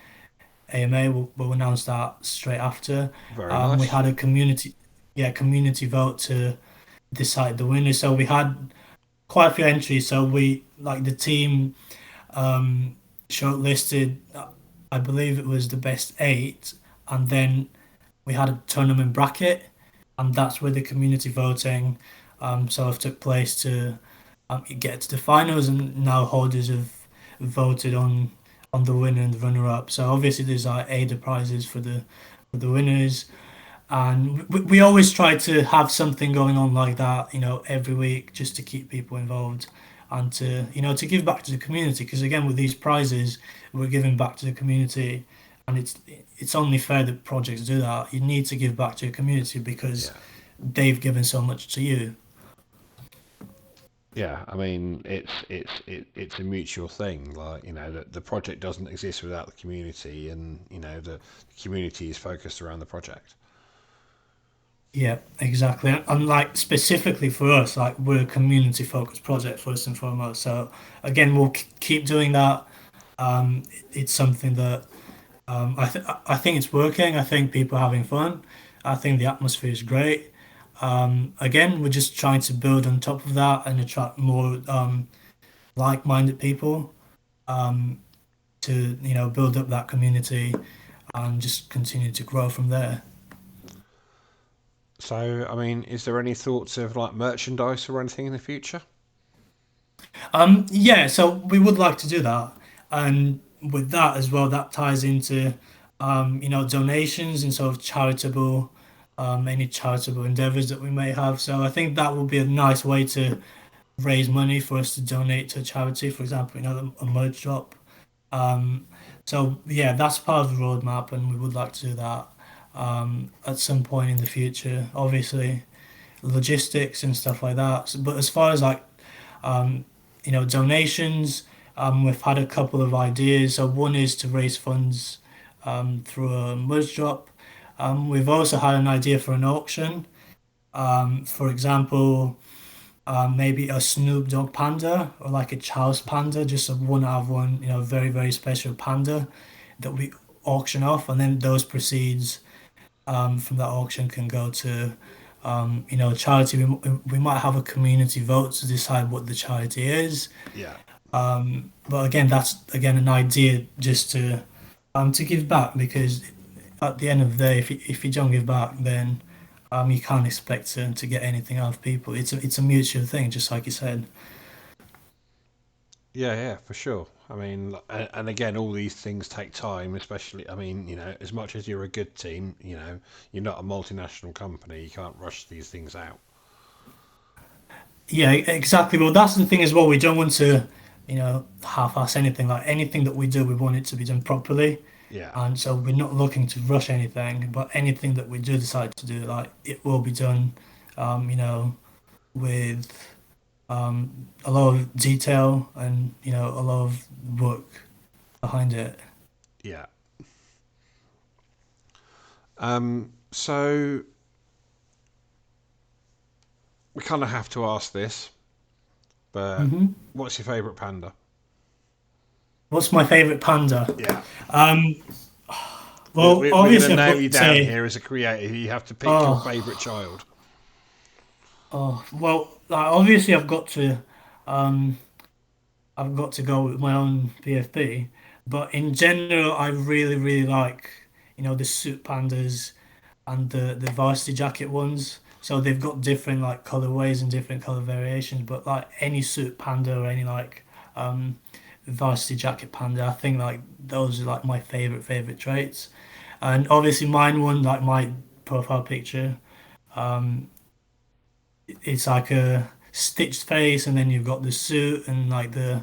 AMA. We'll announce that straight after. Very We nice. had a community vote to decide the winner. So we had quite a few entries. So we like the team um, shortlisted. I believe it was the best eight, and then we had a tournament bracket, and that's where the community voting sort of took place to get to the finals, and now holders have voted on the winner and the runner-up. So obviously there's like ADA prizes for the winners, and we always try to have something going on like that, every week just to keep people involved and to to give back to the community because again with these prizes we're giving back to the community and it's only fair that projects do that. You need to give back to your community because Yeah. they've given so much to you. Yeah, I mean it's a mutual thing. Like, the project doesn't exist without the community, and the community is focused around the project. Yeah, exactly. And like specifically for us, like we're a community focused project first and foremost. So again, we'll keep doing that. It's something that I think it's working. I think people are having fun. I think the atmosphere is great. Again, we're just trying to build on top of that and attract more like-minded people to build up that community and just continue to grow from there. So, I mean, is there any thoughts of like merchandise or anything in the future? Yeah, so we would like to do that, and with that as well, that ties into donations and sort of charitable any charitable endeavors that we may have. So I think that would be a nice way to raise money for us to donate to a charity, for example, a merch drop. Um, so yeah, that's part of the roadmap, and we would like to do that at some point in the future. Obviously, logistics and stuff like that. But as far as like donations. We've had a couple of ideas. So one is to raise funds through a merge drop. We've also had an idea for an auction. For example, maybe a Snoop Dogg panda or like a Charles panda, just a one out of one, very, very special panda that we auction off. And then those proceeds from that auction can go to a charity. We might have a community vote to decide what the charity is. Yeah. But again, that's again an idea just to give back because at the end of the day, if you don't give back, then you can't expect to get anything out of people. It's a mutual thing, just like you said. Yeah, yeah, for sure. I mean, and again, all these things take time, especially, I mean, as much as you're a good team, you're not a multinational company. You can't rush these things out. Yeah, exactly. Well, that's the thing as well. We don't want to, half-ass anything. Like anything that we do, we want it to be done properly. Yeah, And so we're not looking to rush anything, but anything that we do decide to do, like it will be done, with a lot of detail and a lot of work behind it. yeah. So we kind of have to ask this, but hmm what's your favourite panda? What's my favorite panda? Yeah. Um, We're, well, we're going to obviously I've nail got you to down say, here as a creator. You have to pick your oh, favourite child. well, like, obviously um, I've got to go with my own PFP, but in general, I really, really like, the suit pandas and the varsity jacket ones. So they've got different like colorways and different color variations, but like any suit panda or any like um varsity jacket panda, I think like those are like my favorite traits. And obviously mine one, like my profile picture, um it's like a stitched face and then you've got the suit and like the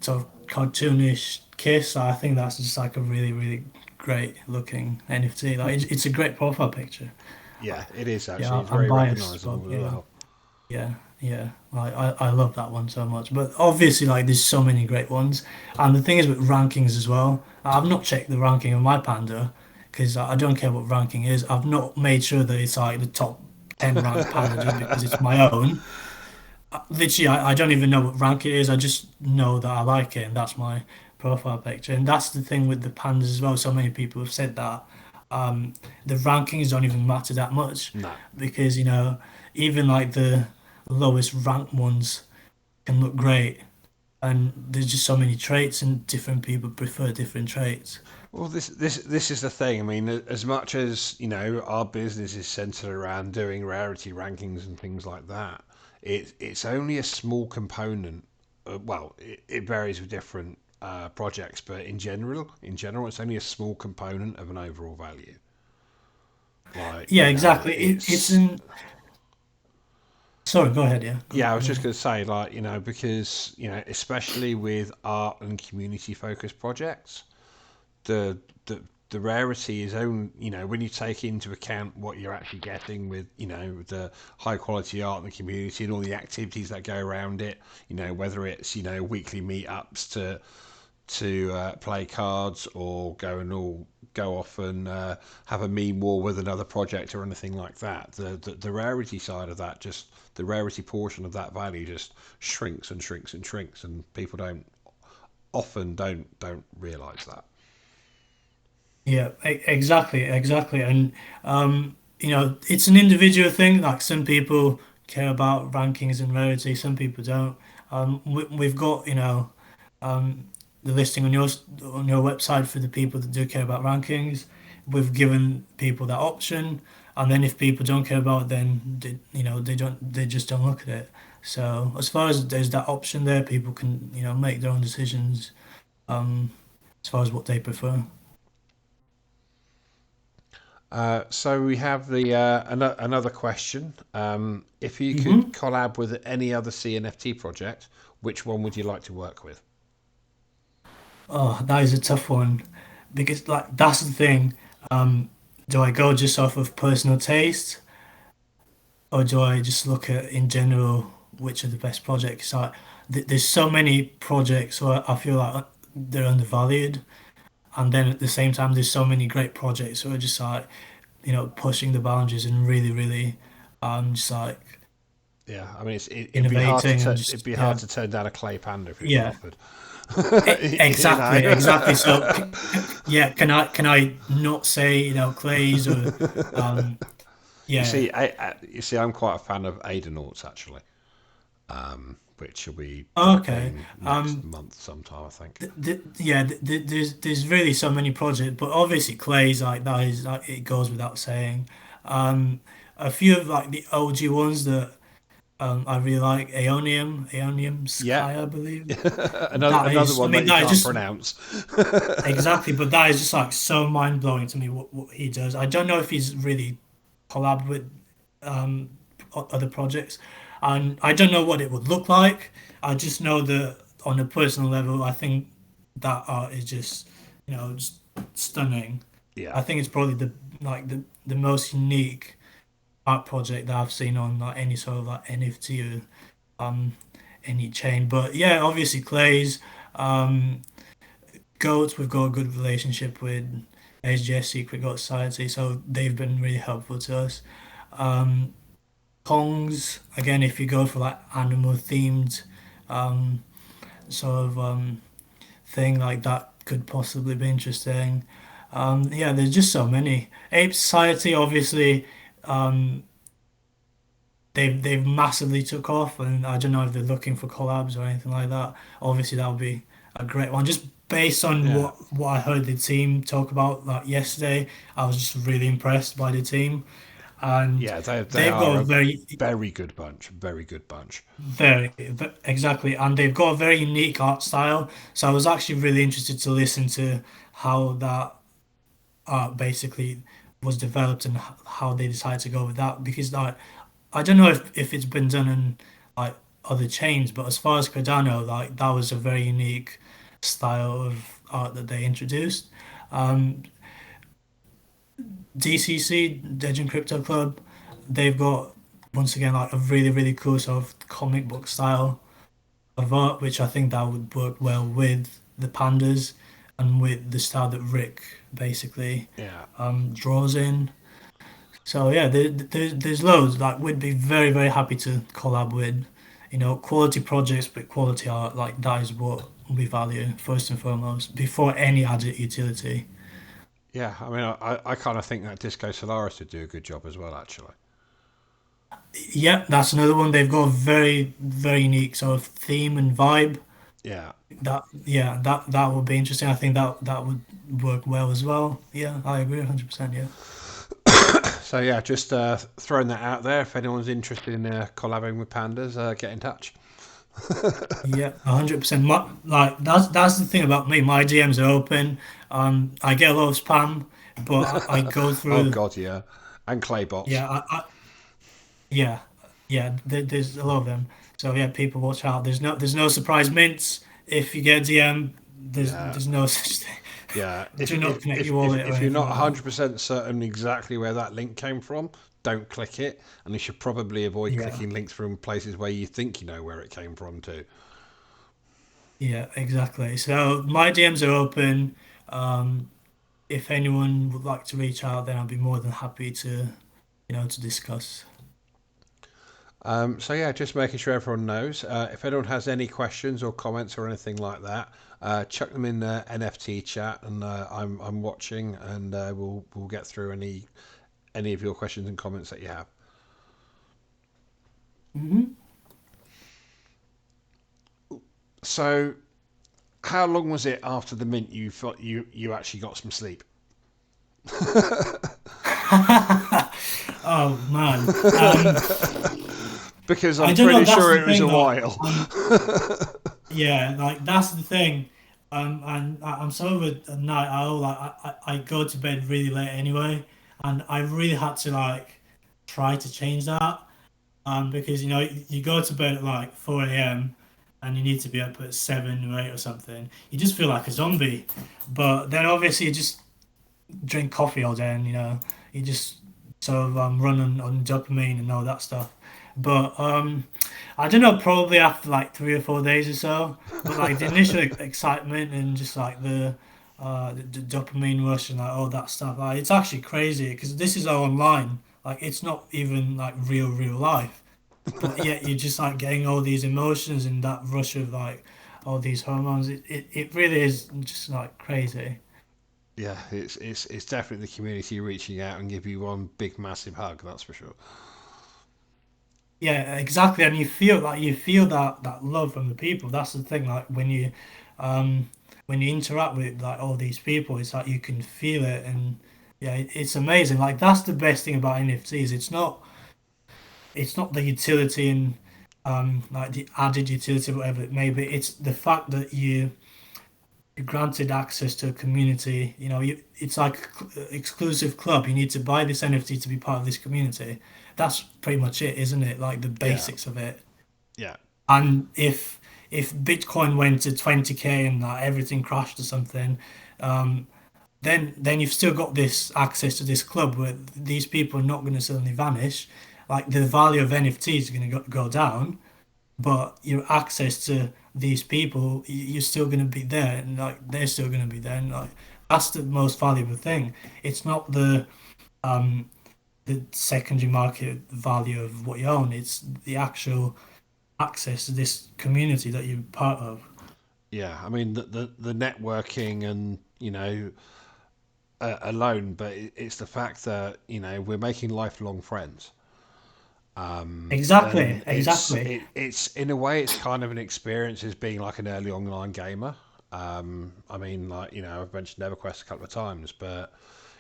sort of cartoonish kiss. I think that's just like a really, really great looking NFT. Like it's a great profile picture. Yeah, it is actually. Yeah, It's I'm very biased, but recognisable as yeah, well. yeah, yeah. Like I love that one so much. But obviously, like there's so many great ones. And the thing is with rankings as well. I've not checked the ranking of my panda because I don't care what ranking is. I've not made sure that it's like the top 10 ranked panda just because it's my own. Literally, I don't even know what rank it is. I just know that I like it, and that's my profile picture. And that's the thing with the pandas as well. So many people have said that the rankings don't even matter that much No. because, even like the lowest ranked ones can look great. And there's just so many traits, and different people prefer different traits. Well, this is the thing. I mean, as much as our business is centered around doing rarity rankings and things like that, it's only a small component. Well, it varies with different projects, but in general, it's only a small component of an overall value. Like Yeah, exactly. It's it's in. Sorry, go ahead. Yeah, yeah. I was go just on. going to say, like because especially with art and community focused projects, the the the rarity is only when you take into account what you're actually getting with the high quality art in the community and all the activities that go around it, whether it's weekly meetups to play cards or go off and have a meme war with another project or anything like that. The rarity side of that, just the rarity portion of that value, just shrinks and shrinks and shrinks, and people don't realize that. Yeah, exactly, and it's an individual thing. Like some people care about rankings and rarity, some people don't. We've got the listing on your website for the people that do care about rankings. We've given people that option, and then if people don't care about it, then they just don't look at it. So as far as there's that option there, people can make their own decisions um, as far as what they prefer. So we have the another question. If you could hmm collab with any other CNFT project, which one would you like to work with? Oh, that is a tough one because like that's the thing. Um, do I go just off of personal taste, or do I just look at in general which are the best projects? Like, there's so many projects where I feel like they're undervalued, and then at the same time, there's so many great projects who are just like pushing the boundaries and really, really just like Yeah, I mean it'd be hard to innovating and it'd just be hard yeah, to turn down a clay panda if it was yeah. offered. Exactly. So, yeah, can I not say clays or um, You yeah. see, I'm quite a fan of Adenauts actually, which will be Okay. dropping next Um, month sometime, I think. yeah. There's really so many projects, but obviously clays like that is like it goes without saying. Um, a few of like the OG ones that I really like Aeonium Yeah, Sky, I believe. That another is, I one that mean, you that is can't just pronounce. exactly, but that is just like so mind blowing to me what he does. I don't know if he's really collab with um, other projects, and I don't know what it would look like. I just know that on a personal level, I think that art is just just stunning. Yeah, I think it's probably the most unique art project that I've seen on like any sort of like NFT or um any chain. But yeah, obviously Clay's. Um, Goats, we've got a good relationship with HGS Secret Goat Society, so they've been really helpful to us. Um, Kongs, again, if you go for like animal themed um, sort of thing like that, could possibly be interesting. Yeah, there's just so many. Ape Society, obviously, um, they've massively took off, and I don't know if they're looking for collabs or anything like that. Obviously, that would be a great one. Just based on yeah, what I heard the team talk about like yesterday, I was just really impressed by the team, and yeah. They they've got are a a very very good bunch, very good bunch. exactly, and they've got a very unique art style. So I was actually really interested to listen to how that art basically was developed and how they decided to go with that because like I don't know if it's been done in like other chains, but as far as Cardano, like that was a very unique style of art that they introduced. Um, DCC, Legend Crypto Club, they've got once again like a really really cool sort of comic book style of art, which I think that would work well with the pandas and with the style that Rick basically Yeah, draws in. So yeah, there's loads. Like we'd be very happy to collab with, quality projects with quality art. Like that is what we value first and foremost before any added utility. Yeah, I mean, I kind of think that Disco Solaris would do a good job as well, actually. Yep, that's another one. They've got a very, very unique sort of theme and vibe. Yeah. That yeah, that would be interesting. I think that would work well as well. Yeah, I agree 100%. Yeah. So yeah, just throwing that out there. If anyone's interested in collabing with pandas, get in touch. Yeah, 100%. Like that's the thing about me. My DMs are open. I get a lot of spam, but I go Oh through. God, yeah, and clay bots. Yeah, yeah, yeah. There's a lot of them. So yeah, people watch out. There's no surprise mints. If you get a DM, Yeah, there's no such thing. yeah. Do not connect your wallet or If you're anything not like that. 100% certain exactly where that link came from, don't click it, and you should probably avoid Yeah, clicking links from places where you think you know where it came from too. yeah, exactly. So my DMs are open. Um, if anyone would like to reach out, then I'd be more than happy to, to discuss. So yeah, just making sure everyone knows. If anyone has any questions or comments or anything like that, chuck them in the NFT chat, and I'm watching, and we'll get through any of your questions and comments that you have. Hmm. So, how long was it after the mint you thought you actually got some sleep? Oh man. Because I I'm don't know. pretty That's sure the it was thing, a though. while. Yeah, like that's the thing. And I'm sort of a night owl. Like I go to bed really late anyway, and I really had to like try to change that. Because you go to bed at like 4 a.m. and you need to be up at 7 or 8 or something. You just feel like a zombie. But then obviously you just drink coffee all day, and you just sort of run on dopamine and all that stuff. But I don't know, probably after like 3 or 4 days or so. But like the initial excitement and just like the dopamine rush and like all that stuff, like it's actually crazy because this is all online. Like it's not even like real life. But yet you're just like getting all these emotions and that rush of like all these hormones. It really is just like crazy. Yeah, it's definitely the community reaching out and give you one big massive hug. That's for sure. Yeah, exactly. And you feel that love from the people. That's the thing. Like um, when you interact with like all these people, it's like you can feel it, and yeah, it's amazing. Like that's the best thing about NFTs. It's not the utility and like the added utility, whatever it may be. It's the fact that you're granted access to a community. It's like exclusive club. You need to buy this NFT to be part of this community. That's pretty much it, isn't it? Like the Yeah, basics of it. yeah, And if Bitcoin went to 20K and like everything crashed or something, um, then you've still got this access to this club where these people are not going to suddenly vanish. Like the value of NFTs is going to go down, but your access to these people, you're still going to be there, and like they're still going to be there, and like that's the most valuable thing. It's not um the secondary market value of what you own. It's the actual access to this community that you're part of. yeah. I mean, the networking and alone, but it's the fact that we're making lifelong friends. Exactly, And exactly. it's in a way it's kind of an experience as being like an early online gamer. I mean, like I've mentioned EverQuest a couple of times, but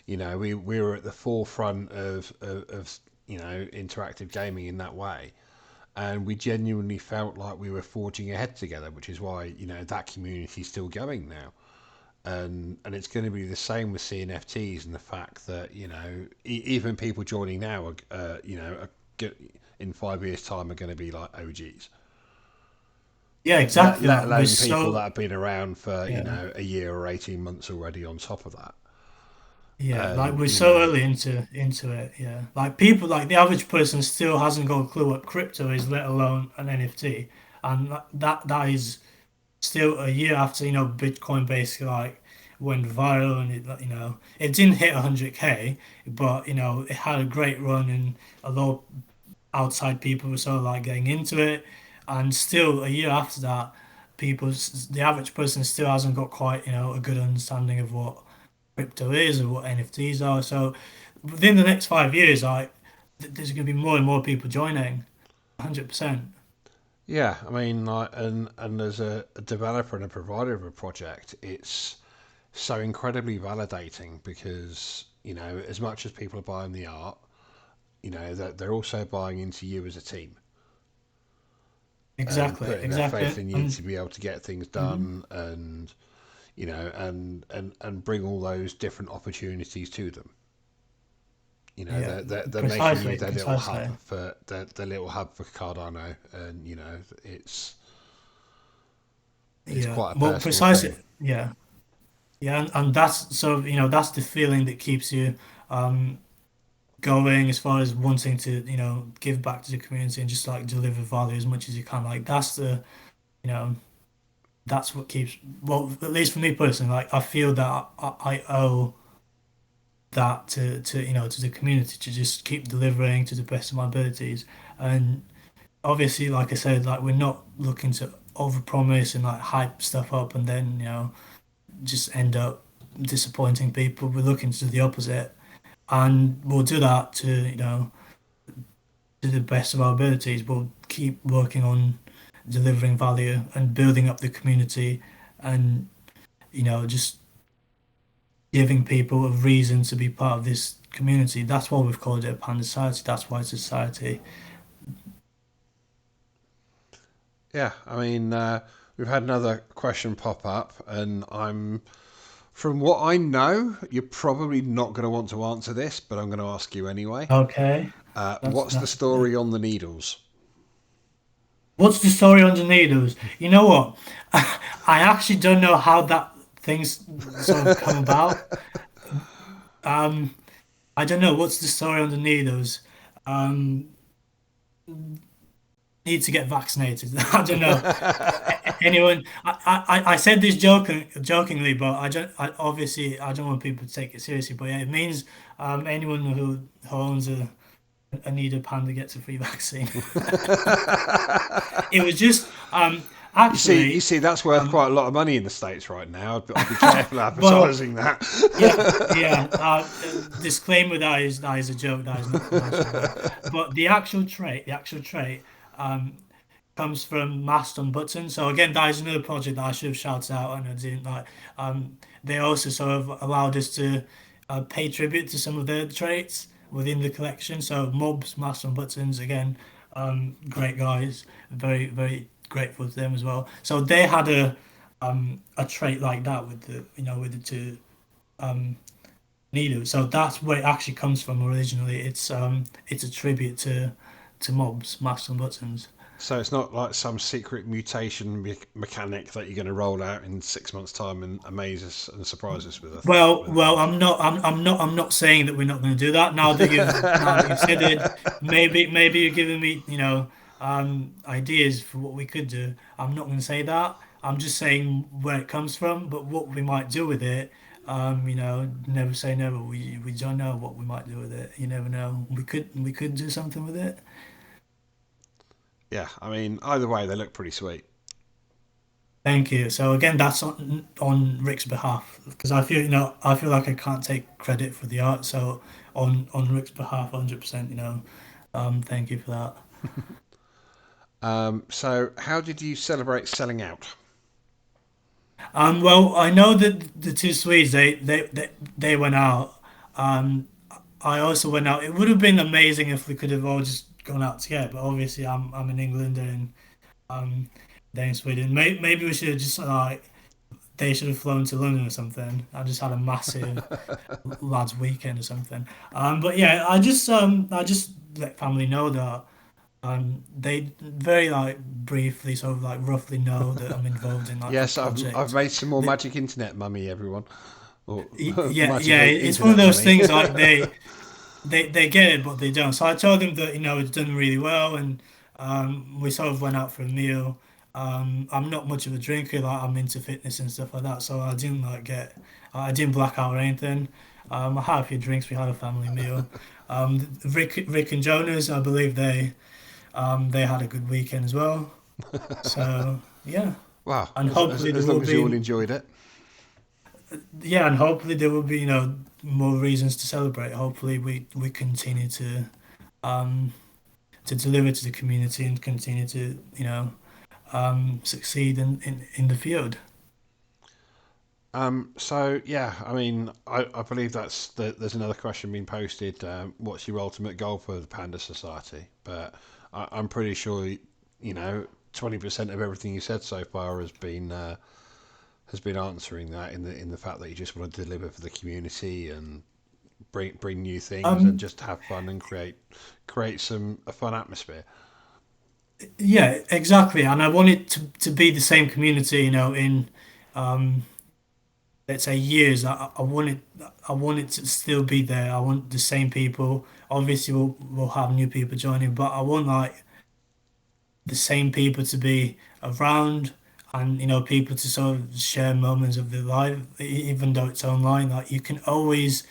we were at the forefront of interactive gaming in that way, and we genuinely felt like we were forging ahead together, which is why that community is still going now. And it's going to be the same with CNFTs and the fact that even people joining now are in 5 years time are going to be like OGs. Yeah, exactly. Let Like we're alone people that so have been around for yeah, a year or 18 months already on top of that. yeah. Like And we're so early into it. Yeah, like people, like the average person still hasn't got a clue what crypto is, let alone an NFT, and that is still a year after Bitcoin basically like went viral, and it didn't hit 100K, but it had a great run, and a lot of outside people were sort of like getting into it, and still a year after that, the average person still hasn't got quite, a good understanding of what crypto is or what NFTs are. So within the next 5 years, there's going to be more and more people joining, 100%. Yeah, I mean, like, and as a developer and a provider of a project, it's so incredibly validating because as much as people are buying the art, that they're also buying into you as a team and Exactly, putting their faith exactly. in you to be able to get things Mhm. done and and bring all those different opportunities to them. Yeah, They're making you precisely, their little hub precisely. for their little hub for Cardano, and it's Yeah, quite a well, personal precisely. thing. Yeah, yeah, and that's so that's the feeling that keeps you um going as far as wanting to give back to the community and just like deliver value as much as you can. Like you know that's what keeps, well, at least for me personally, like I feel that I owe that to the community to just keep delivering to the best of my abilities. And obviously, like I said, like we're not looking to overpromise and like hype stuff up and then just end up disappointing people. We're looking to do the opposite, and we'll do that to the best of our abilities. We'll keep working on delivering value and building up the community, and just giving people a reason to be part of this community. That's why we've called it a Panda Society. That's why it's a society. Yeah, I mean, we've had another question pop up, and from what I know, you're probably not going to want to answer this, but I'm going to ask you anyway. Okay, What's the that's good. story on the needles? What's the story underneath those? You know what? I actually don't know how that things sort of come about. Um, I don't know what's the story underneath those. Um, need to get vaccinated. I don't know. Anyone? I said this jokingly, but obviously I don't want people to take it seriously. But yeah, it means anyone who owns a needed panda gets a free vaccine. It was just You actually see, that's worth um, quite a lot of money in the States right now. I'd be careful well, advertising that. yeah, yeah. Disclaimer, that is a joke. That is not actually real. But the actual trait um, comes from Mast Button. So again, that is another project that I should have shouted out and I didn't. Like, they also sort of allowed us to pay tribute to some of their traits within the collection. So Mobs, Mast Buttons, again, great guys. Very, very grateful to them as well. So they had a trait like that with the two um, needles. So that's where it actually comes from originally. It's a tribute to Mobs, Mast Buttons. So it's not like some secret mutation mechanic that you're going to roll out in 6 months' time and amaze us and surprise us with. Well, I'm not saying that we're not going to do that. Now that you've said it, maybe you're giving me, ideas for what we could do. I'm not going to say that. I'm just saying where it comes from, but what we might do with it, never say never. We don't know what we might do with it. You never know. We could do something with it. Yeah, I mean, either way, they look pretty sweet. Thank you. So again, that's on Rick's behalf because I feel like I can't take credit for the art. So on Rick's behalf, 100%. Thank you for that. So how did you celebrate selling out? Well, I know that the two Swedes they went out. Um, I also went out. It would have been amazing if we could have all just gone out together, but obviously I'm in England and um, they're in Sweden. Maybe we should have just like they should have flown to London or something. I just had a massive lads weekend or something. But yeah, I just let family know that they very like briefly sort of like roughly know that I'm involved in like a Yes, I've project. made some more They, magic internet mummy, everyone, or yeah, magic yeah, it's one of internet those money. things like they get it, but they don't. So I told them that it's done really well, and we sort of went out for a meal. I'm not much of a drinker, like I'm into fitness and stuff like that, so I didn't black out or anything. I had a few drinks. We had a family meal. Rick and Jonas, I believe they had a good weekend as well. So yeah. Well, and hopefully there as will long as you all be, enjoyed it. yeah, and hopefully there will be, more reasons to celebrate. Hopefully we continue um to deliver to the community and continue to, succeed in the field. So yeah, I mean, I believe there's another question being posted. What's your ultimate goal for the Panda Society? But I'm pretty sure, 20% of everything you said so far has been answering that in the fact that you just want to deliver for the community and bring new things and Um, just have fun and create a fun atmosphere. yeah, exactly. And I want it to be the same community, in um, let's say years. I want it to still be there. I want the same people. Obviously, we'll have new people joining, but I want like the same people to be around and people to sort of share moments of their life, even though it's online. Like you can always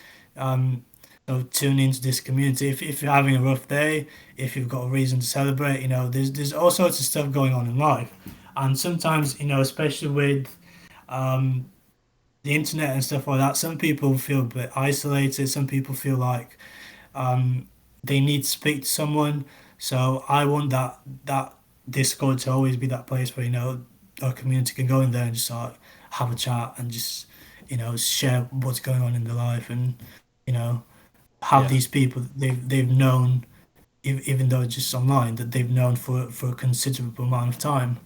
tune into this community if you're having a rough day, if you've got a reason to celebrate. There's all sorts of stuff going on in life, and sometimes especially with um, the internet and stuff like that, some people feel a bit isolated. Some people feel like um, they need to speak to someone. So I want that Discord to always be that place where our community can go in there and just like have a chat and just share what's going on in their life and you know have Yeah, these people that they've known even though it's just online that they've known for a considerable amount of time.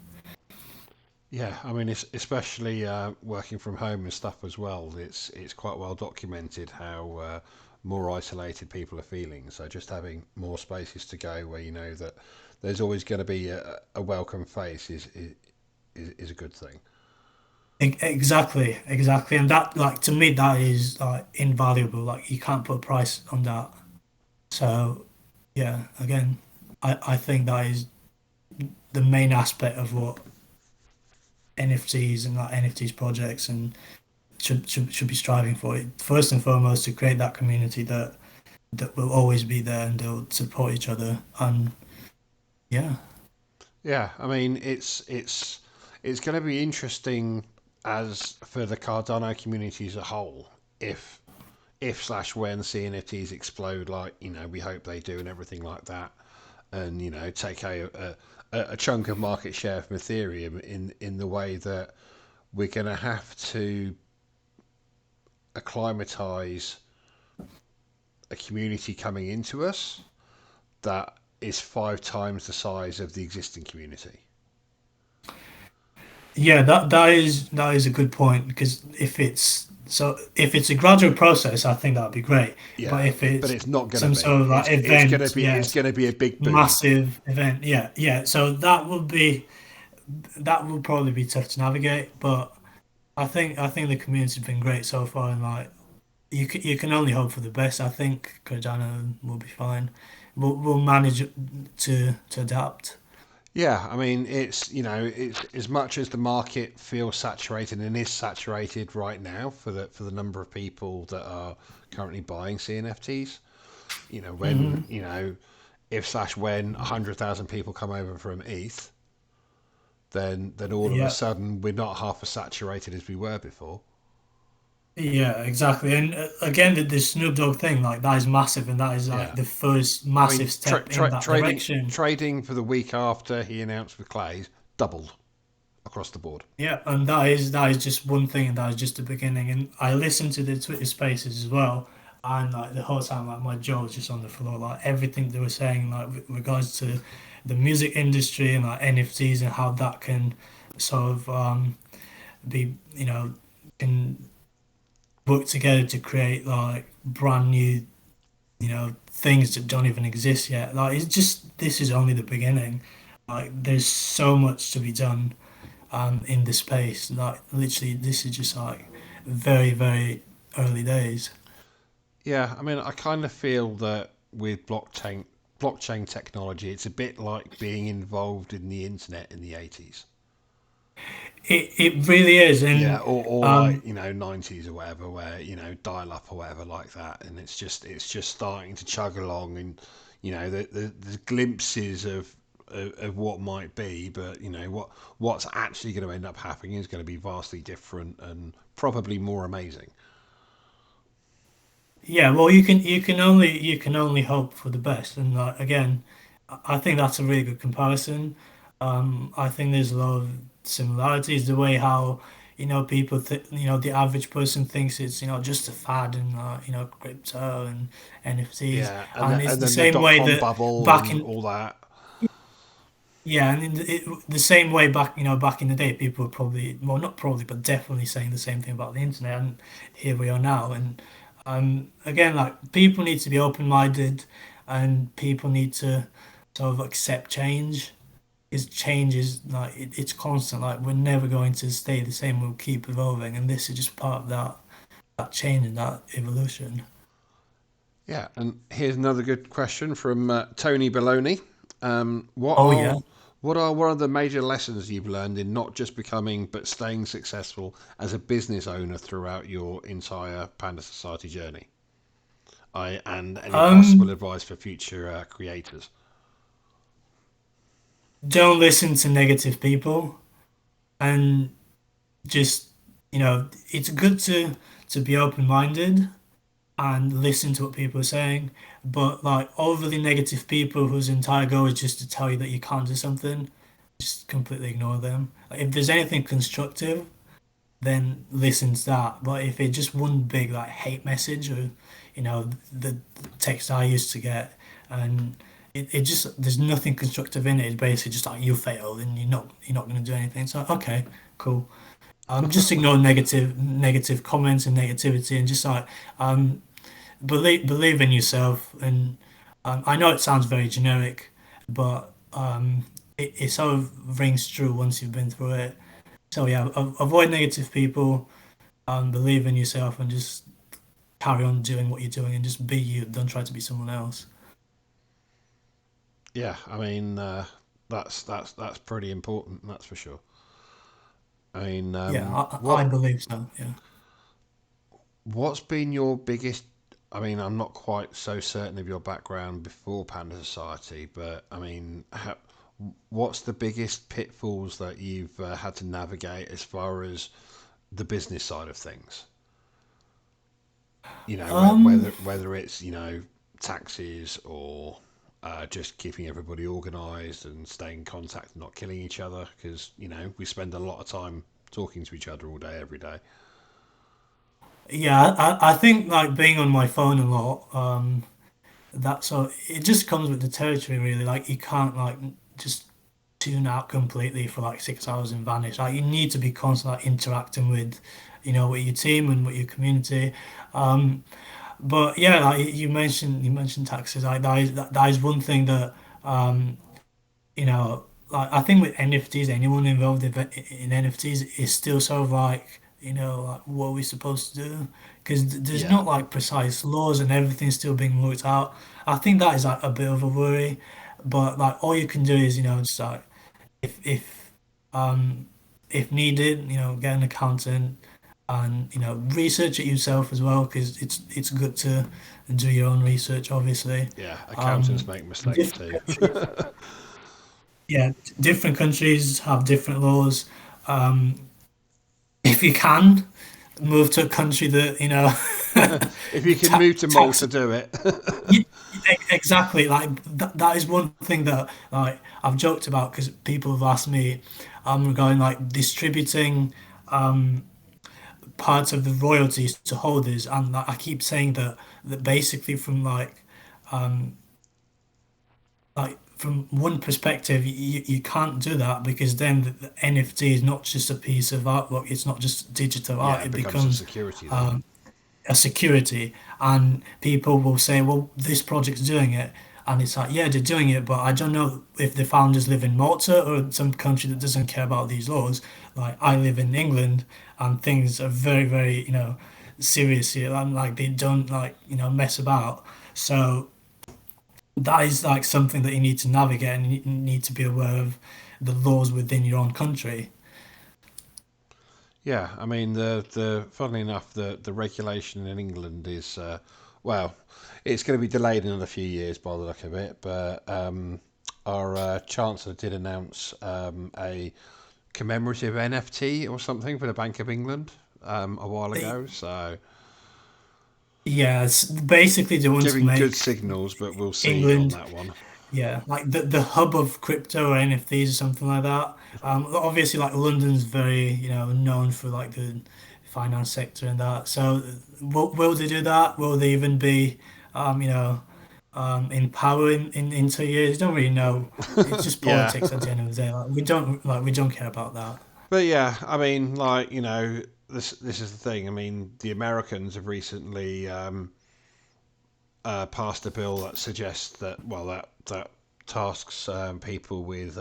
yeah. I mean, it's especially working from home and stuff as well. It's quite well documented how more isolated people are feeling. So just having more spaces to go where you know that there's always going to be a welcome face is a good thing. Exactly, and that like to me that is like invaluable. Like you can't put a price on that. So yeah, again, I think that is the main aspect of what NFTs and like NFTs projects and should be striving for. It first and foremost to create that community that will always be there and they'll support each other. And yeah, Yeah, I mean, it's going to be interesting as for the Cardano community as a whole if slash when CNFTs explode, like we hope they do, and everything like that, and take a chunk of market share from Ethereum in the way that we're going to have to acclimatize a community coming into us that is 5 times the size of the existing community. yeah, that is a good point because if it's a gradual process, I think that'd be great. But Yeah, if but it's it's not going to some be. sort of like event, It's yes, going to be a big boom. massive event, yeah. So that will probably be tough to navigate, but I think the community's been great so far, and like you can only hope for the best. I think Cardano will be fine. We'll manage to adapt. Yeah, I mean, it's as much as the market feels saturated and is saturated right now for the number of people that are currently buying CNFTs. When Hmm. if slash when 100,000 people come over from ETH, then all of a Yeah, sudden we're not half as saturated as we were before. yeah, exactly. And again, the Snoop Dogg thing, like that is massive, and that is like Yeah, the first I mean, massive step in that direction. trading for the week after he announced with Clays doubled across the board. Yeah, and that is just one thing, and that is just the beginning. And I listened to the Twitter Spaces as well, and like the whole time, like my jaw was just on the floor. Like everything they were saying, like with regards to the music industry and like NFTs and how that can sort of be, can work together to create like brand new, things that don't even exist yet. Like it's just this is only the beginning. Like there's so much to be done in the space. Like literally, this is just like very, very early days. Yeah, I mean, I kind of feel that with blockchain technology, it's a bit like being involved in the internet in the 80s. It really is, Yeah, and or like um, 90s or whatever, where dial up or whatever like that, and it's just starting to chug along, and there's glimpses of of what might be, but what's actually going to end up happening is going to be vastly different and probably more amazing. Yeah, well, you can only hope for the best, and like again, I think that's a really good comparison. I think there's a lot of similarities. The way how people the average person thinks it's just a fad and crypto and NFTs, Yeah, and it's and the then the same dot way com that bubble back and in all that. yeah, and the same way back in the day, people were probably, well, not probably, but definitely saying the same thing about the internet, and here we are now. And again, like people need to be open-minded, and people need to sort of accept change. Because change is like it's constant. Like we're never going to stay the same. We'll keep evolving, and this is just part of that change and that evolution. Yeah, and here's another good question from Tony Baloney. Um, what Oh are yeah. what are the major lessons you've learned in not just becoming but staying successful as a business owner throughout your entire Panda Society journey? And any possible Um, advice for future creators? don't listen to negative people, and just it's good to be open-minded and listen to what people are saying, but like overly negative people whose entire goal is just to tell you that you can't do something, just completely ignore them. Like, if there's anything constructive, then listen to that. But if it's just one big like hate message, or the text I used to get, and it just there's nothing constructive in it. It's basically just like you failed and you're not going to do anything. So okay, cool. Just ignore negative comments and negativity, and just like um, believe in yourself. And I know it sounds very generic, but it sort of rings true once you've been through it. So yeah, avoid negative people, believe in yourself, and just carry on doing what you're doing, and just be you. Don't try to be someone else. Yeah, I mean that's pretty important. That's for sure. I mean, Yeah, I believe so. Yeah. what's been your biggest? I mean, I'm not quite so certain of your background before Panda Society, but I mean, what's the biggest pitfalls that you've had to navigate as far as the business side of things? Um, Whether it's taxes or just keeping everybody organised and staying in contact and not killing each other, because we spend a lot of time talking to each other all day every day. yeah, I think like being on my phone a lot. So it just comes with the territory, really. Like you can't like just tune out completely for like 6 hours and vanish. Like you need to be constantly like, interacting with your team and with your community. Um, but yeah, like you mentioned taxes. Like that is one thing that um, like I think with NFTs, anyone involved in NFTs is still sort of like, like what are we supposed to do? Because there's Yeah, not like precise laws and everything's still being worked out. I think that is like a bit of a worry, but like all you can do is, just like if um if needed, get an accountant and research it yourself as well, because it's good to do your own research, obviously. yeah. Accountants Um, make mistakes different too. countries yeah, different countries have different laws. Um, if you can move to a country that If you can move to tax Malta, do it. you, exactly, like that is one thing that like I've joked about, because people have asked me regarding like distributing um parts of the royalties to holders, and like, I keep saying that basically from from one perspective, you can't do that, because then the NFT is not just a piece of artwork, it's not just digital art, Yeah, it it becomes a becomes security then. um, a security. And people will say, well, this project's doing it. And it's like, yeah, they're doing it, but I don't know if the founders live in Malta or some country that doesn't care about these laws. Like, I live in England, and things are very, very, serious here. And like, they don't like, mess about. So that is like something that you need to navigate, and you need to be aware of the laws within your own country. Yeah, I mean the funnily enough the regulation in England is well, it's going to be delayed another few years by the look of it, but our chancellor did announce a commemorative NFT or something for the Bank of England a while ago. So Yeah, it's basically they want to giving good make signals, but we'll see on England, that one. yeah, like the hub of crypto or NFTs or something like that. Obviously, like London's very, known for like the finance sector and that. So, will they do that? Will they even be, you know, in power in 2 years? You don't really know. It's just Yeah. politics at the end of the day. We don't care about that. But yeah, I mean, like, this is the thing. I mean, the Americans have recently passed a bill that suggests that, well, that tasks people with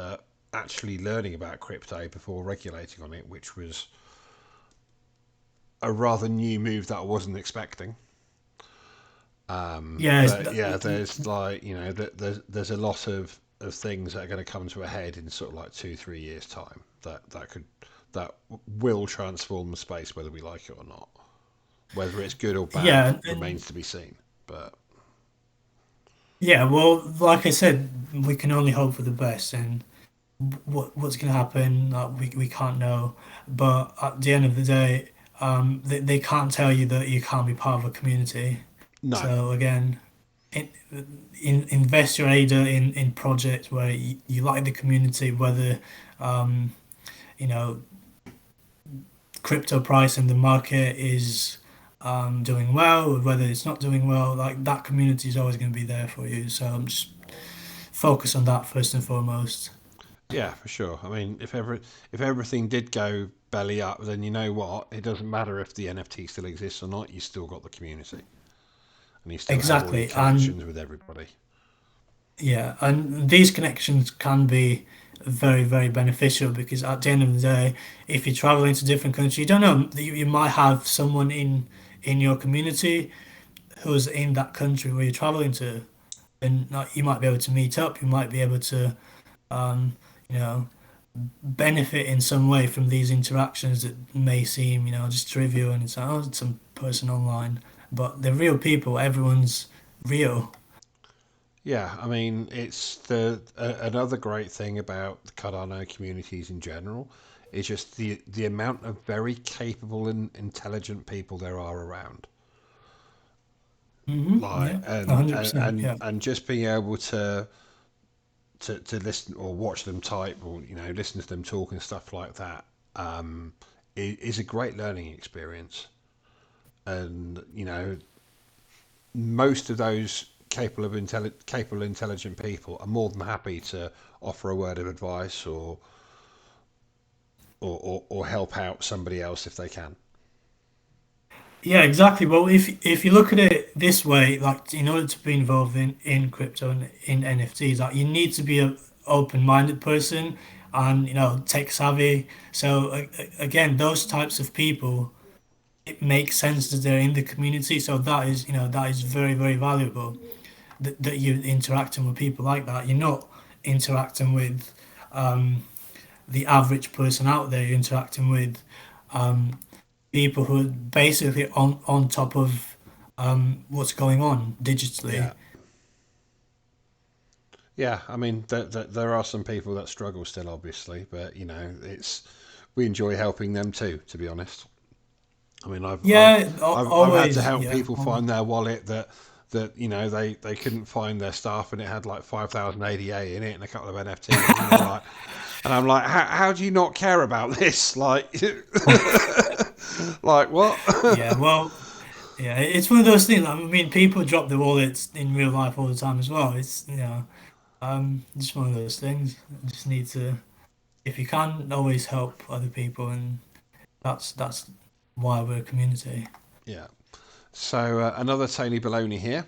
actually learning about crypto before regulating on it, which was a rather new move that I wasn't expecting. Yeah, But yeah, there's like, there's a lot of things that are going to come to a head in sort of like 2 3 years time that will transform the space whether we like it or not. Whether it's good or bad yeah, and remains to be seen. But yeah. Well, like I said, we can only hope for the best, and what's going to happen, like, we can't know. But at the end of the day, they can't tell you that you can't be part of a community. no, So again, in, invest your ADA in projects where you like the community, whether um, you know crypto price in the market is doing well, or whether it's not doing well. Like, that community is always going to be there for you. So I'm just focus on that first and foremost. yeah, for sure. I mean, if everything did go belly up, then you know what? It doesn't matter if the NFT still exists or not. You still got the community, and you still have all your Exactly, and connections with everybody. yeah, and these connections can be very, very beneficial because at the end of the day, if you're traveling to different countries, you don't know, you might have someone in your community who's in that country where you're traveling to, and like, you might be able to meet up, you might be able to, um, you know, benefit in some way from these interactions that may seem, just trivial, and it's like, oh, it's some person online, but they're real people. Everyone's real. Yeah, I mean, it's another great thing about the Cardano communities in general is just the amount of very capable and intelligent people there are around. Like Yeah, 100%. and Yeah. and just being able to listen or watch them type or listen to them talk and stuff like that is a great learning experience. And most of those capable, intelligent people are more than happy to offer a word of advice or help out somebody else if they can. Yeah, exactly. Well, if you look at it this way, like, in order to be involved in crypto and in NFTs, like, you need to be a open-minded person and, tech savvy. So again, those types of people, it makes sense that they're in the community. So that is very, very valuable that you're interacting with people like that. You're not interacting with the average person out there. You're interacting with um, people who are basically on top of what's going on digitally. Yeah, yeah. I mean, there are some people that struggle still, obviously, but it's we enjoy helping them too. To be honest, I mean, Yeah, I've had to always. help Yeah. people find their wallet that they couldn't find their stuff and it had like 5,000 ADA in it and a couple of NFTs and I'm like, how do you not care about this? Like, like what? Yeah. Well, yeah. It's one of those things. I mean, people drop their wallets in real life all the time as well. It's just one of those things. You just need to, if you can, always help other people, and that's why we're a community. Yeah. So another Tony Baloney here.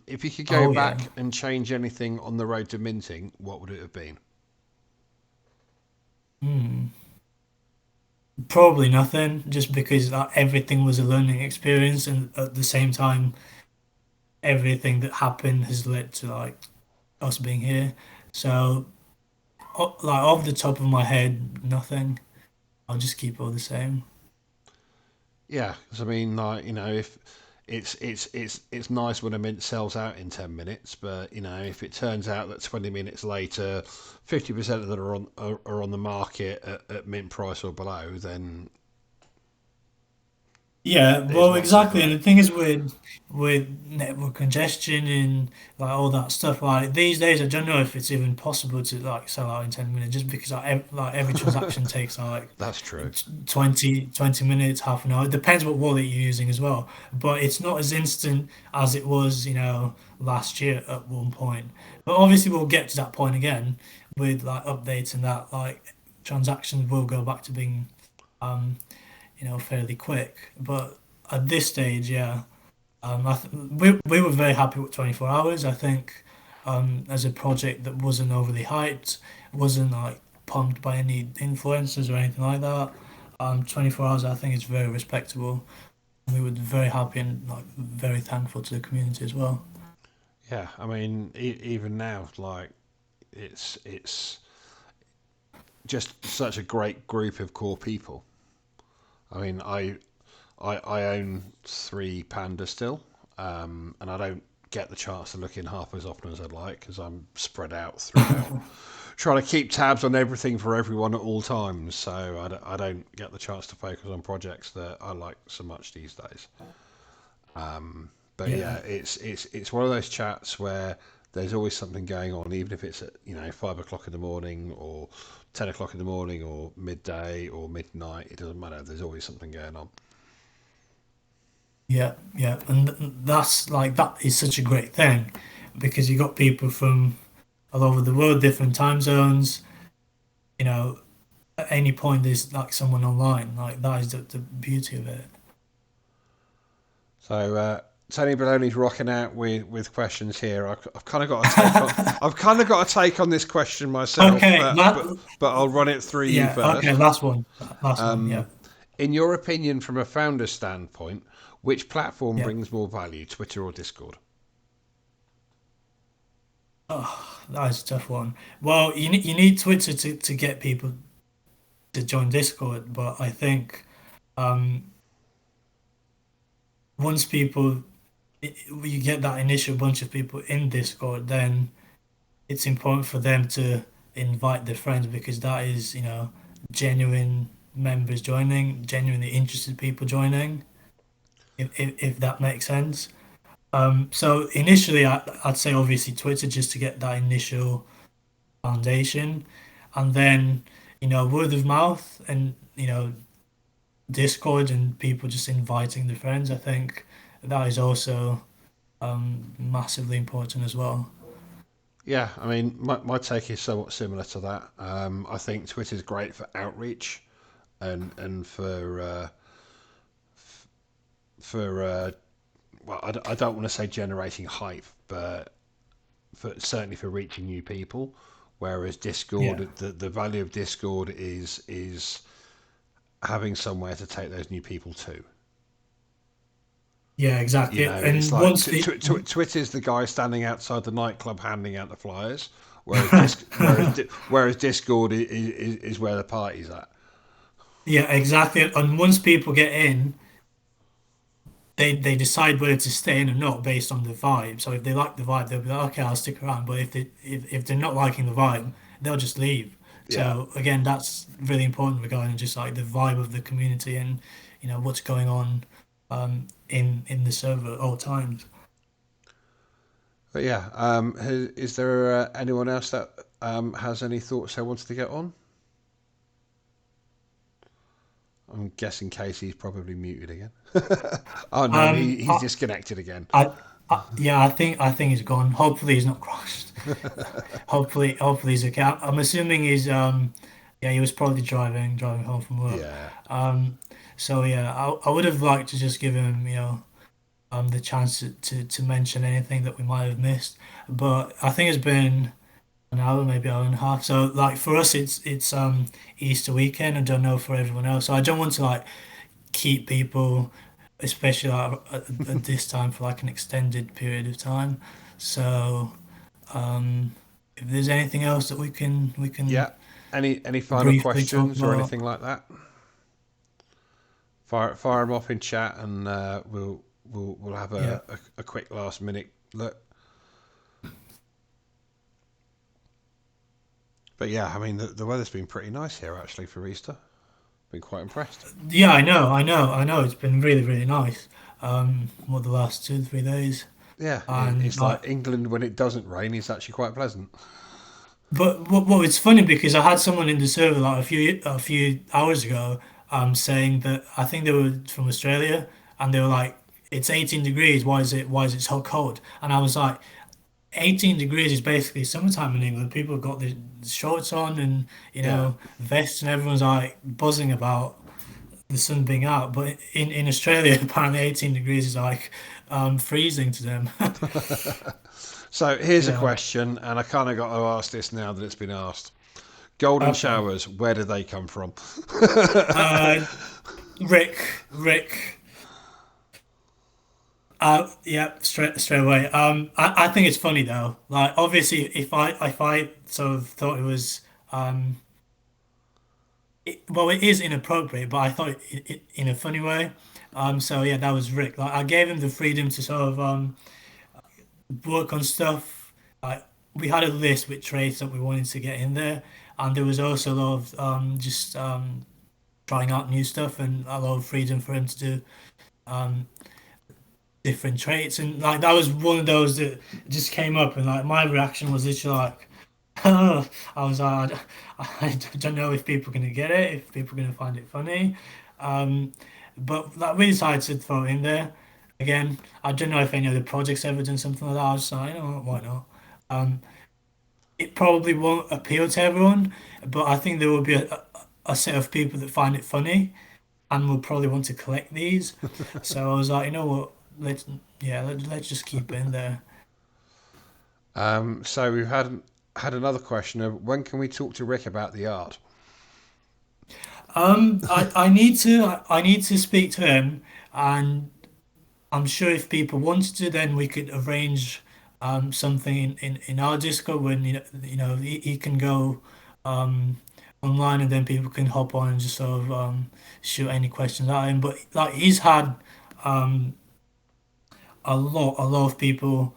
If you could go Oh yeah. back and change anything on the road to minting, what would it have been? Hmm. Probably nothing, just because everything was a learning experience, and at the same time, everything that happened has led to, like, us being here. So, like, off the top of my head, nothing. I'll just keep all the same. Yeah, 'cause I mean, like, it's nice when a mint sells out in 10 minutes, but if it turns out that 20 minutes later, 50% of them are on the market at mint price or below, then Yeah, it's well, not so exactly. And great. the thing is with network congestion and like all that stuff, like these days, I don't know if it's even possible to like sell out in 10 minutes, just because like every transaction takes like That's true. 20 minutes, half an hour. It depends what wallet you're using as well. But it's not as instant as it was, last year at one point. But obviously, we'll get to that point again with like updates and that. Like transactions will go back to being um fairly quick. But at this stage, yeah, we were very happy with 24 hours. I think as a project that wasn't overly hyped, wasn't like pumped by any influencers or anything like that. 24 hours, I think, is very respectable. We were very happy and like very thankful to the community as well. Yeah, I mean, even now, like it's just such a great group of core people. I mean, I own three pandas still, and I don't get the chance to look in half as often as I'd like because I'm spread out throughout, trying to keep tabs on everything for everyone at all times. So I don't get the chance to focus on projects that I like so much these days. But yeah, Yeah, it's one of those chats where there's always something going on, even if it's at 5 o'clock in the morning or 10 o'clock in the morning or midday or midnight. It doesn't matter. There's always something going on. yeah, yeah, and that's like that is such a great thing because you got people from all over the world, different time zones. You know, at any point there's like someone online. Like that is the beauty of it. So Tony Baloney's rocking out with questions here. I've kind of got a take on. I've kind of got a take on this question myself, Okay, but I'll run it through you yeah, okay, first. last one, yeah. Um, in your opinion, from a founder's standpoint, which platform Yeah. brings more value, Twitter or Discord? Oh, that is a tough one. Well, you need Twitter to get people to join Discord, but I think um, once you get that initial bunch of people in Discord, then it's important for them to invite their friends because that is, genuine members joining, genuinely interested people joining, if that makes sense. So initially, I'd say obviously Twitter just to get that initial foundation, and then word of mouth and Discord and people just inviting their friends. I think that is also massively important as well. Yeah, I mean, my take is somewhat similar to that. I think Twitter's great for outreach and for well, I don't want to say generating hype, but certainly for reaching new people. Whereas Yeah, Discord, the value of Discord is having somewhere to take those new people to. yeah, exactly. It's And like once the Twitter's the guy standing outside the nightclub handing out the flyers, whereas Discord is where the party's at. yeah, exactly. And once people get in, they decide whether to stay in or not based on the vibe. So if they like the vibe, they'll be like, okay, I'll stick around. But if they're not liking the vibe, they'll just leave. Yeah, So again, that's really important regarding just like the vibe of the community and what's going on in the server at all times. but yeah. Is there anyone else that has any thoughts they wanted to get on? I'm guessing Casey's probably muted again. Oh no, Um, he's disconnected again. yeah, I think he's gone. Hopefully he's not crashed. Hopefully he's okay. I'm assuming he's yeah, he was probably driving home from work. Yeah, Um, so yeah, I would have liked to just give him the chance to mention anything that we might have missed, but I think it's been an hour, maybe hour and a half. So like for us, it's Easter weekend. I don't know for everyone else. So I don't want to like keep people, especially like, at this time for like an extended period of time. So if there's anything else that we can yeah. Any final briefly talk questions or about. anything like that? Fire them off in chat, and we'll have Yeah. a quick last minute look. But yeah, I mean the weather's been pretty nice here actually for Easter. Been quite impressed. Yeah, I know. It's been really, really nice. The last 2, 3 days, Yeah, and it's like England when it doesn't rain. It's actually quite pleasant. but it's funny because I had someone in the server like a few hours ago, saying that I think they were from Australia, and they were like, "It's 18 degrees. Why is it so cold?" And I was like, 18 degrees is basically summertime in England. People have got the shorts on and Yeah. vests, and everyone's like buzzing about the sun being out. But in Australia, apparently 18 degrees is like freezing to them. So here's a Yeah. question, and I kind of got to ask this now that it's been asked. Golden Okay. showers, where do they come from? Uh, Rick. Yeah, straight away. I think it's funny though. Like, obviously, if I sort of thought it was, well, it is inappropriate, but I thought it in a funny way. So yeah, that was Rick. Like, I gave him the freedom to sort of work on stuff. Like, we had a list with traits that we wanted to get in there, and there was also a lot of just trying out new stuff and a lot of freedom for him to do um different traits. And like, that was one of those that just came up, and like my reaction was literally like, I was like, I don't know if people are gonna get it, if people are gonna find it funny. Um, but like, we decided to throw it in there. Again, I don't know if any other projects ever done something like that. I was like, you know what, why not? Um, it probably won't appeal to everyone, but I think there will be a set of people that find it funny and will probably want to collect these. So I was like, you know what? Let's let's just keep it in there. So we've had another question of when can we talk to Rick about the art? I need to speak to him, and I'm sure if people wanted to, then we could arrange something in our Discord when he can go um online, and then people can hop on and just sort of shoot any questions at him. But like, he's had um a lot of people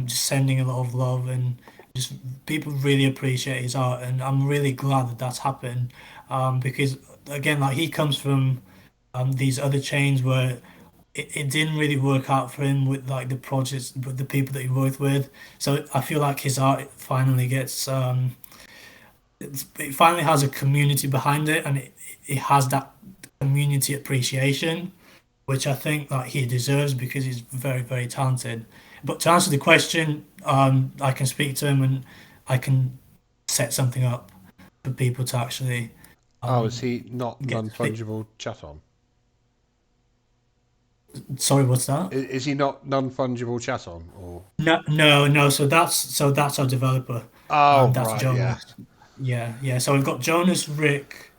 just sending a lot of love, and just people really appreciate his art, and I'm really glad that that's happened, because again, like, he comes from these other chains where it didn't really work out for him with like the projects with the people that he worked with. So I feel like his art finally gets it finally has a community behind it, and it has that community appreciation, which I think like he deserves because he's very, very talented. But to answer the question, I can speak to him, and I can set something up for people to actually Oh, is um, he not get. non-fungible chat on? Sorry, what's that? Is he not non-fungible chat on? Or No, no, no. So that's our developer. oh, That's right, yeah, Jonas. Yeah, yeah. So we've got Jonas, Rick,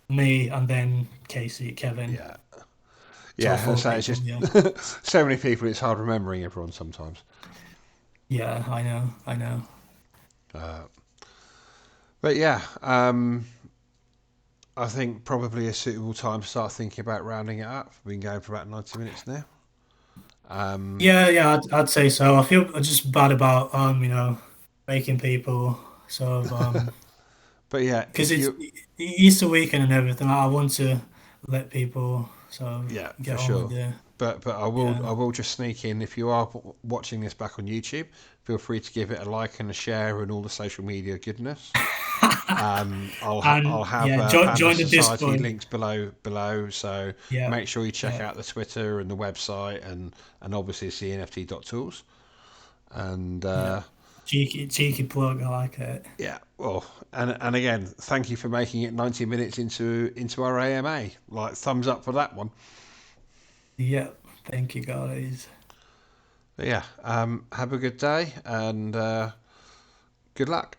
me, and then Casey, Kevin. yeah, So yeah. four So it's people. just Yeah, so many people. It's hard remembering everyone sometimes. yeah. I know. Uh, but yeah, I think probably a suitable time to start thinking about rounding it up. We've been going for about 90 minutes now. Um, Yeah, yeah. I'd say so. I feel just bad about making people sort of but yeah, because if it's you Easter weekend and everything. I want to let people sort of yeah, for get on with sure. the But yeah. I will just sneak in if you are watching this back on YouTube. Feel free to give it a like and a share and all the social media goodness. I'll And have yeah, Panda join the Society Discord. links below. So Yeah, make sure you check yeah. out the Twitter and the website and obviously cnft.tools. And Yeah. Cheeky plug. I like it. yeah, well, and again, thank you for making it 90 minutes into our AMA. Like thumbs up for that one. Yeah. Thank you, guys. But yeah, have a good day and good luck.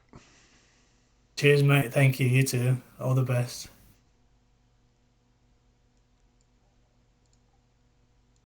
Cheers, mate. Thank you. You too. All the best.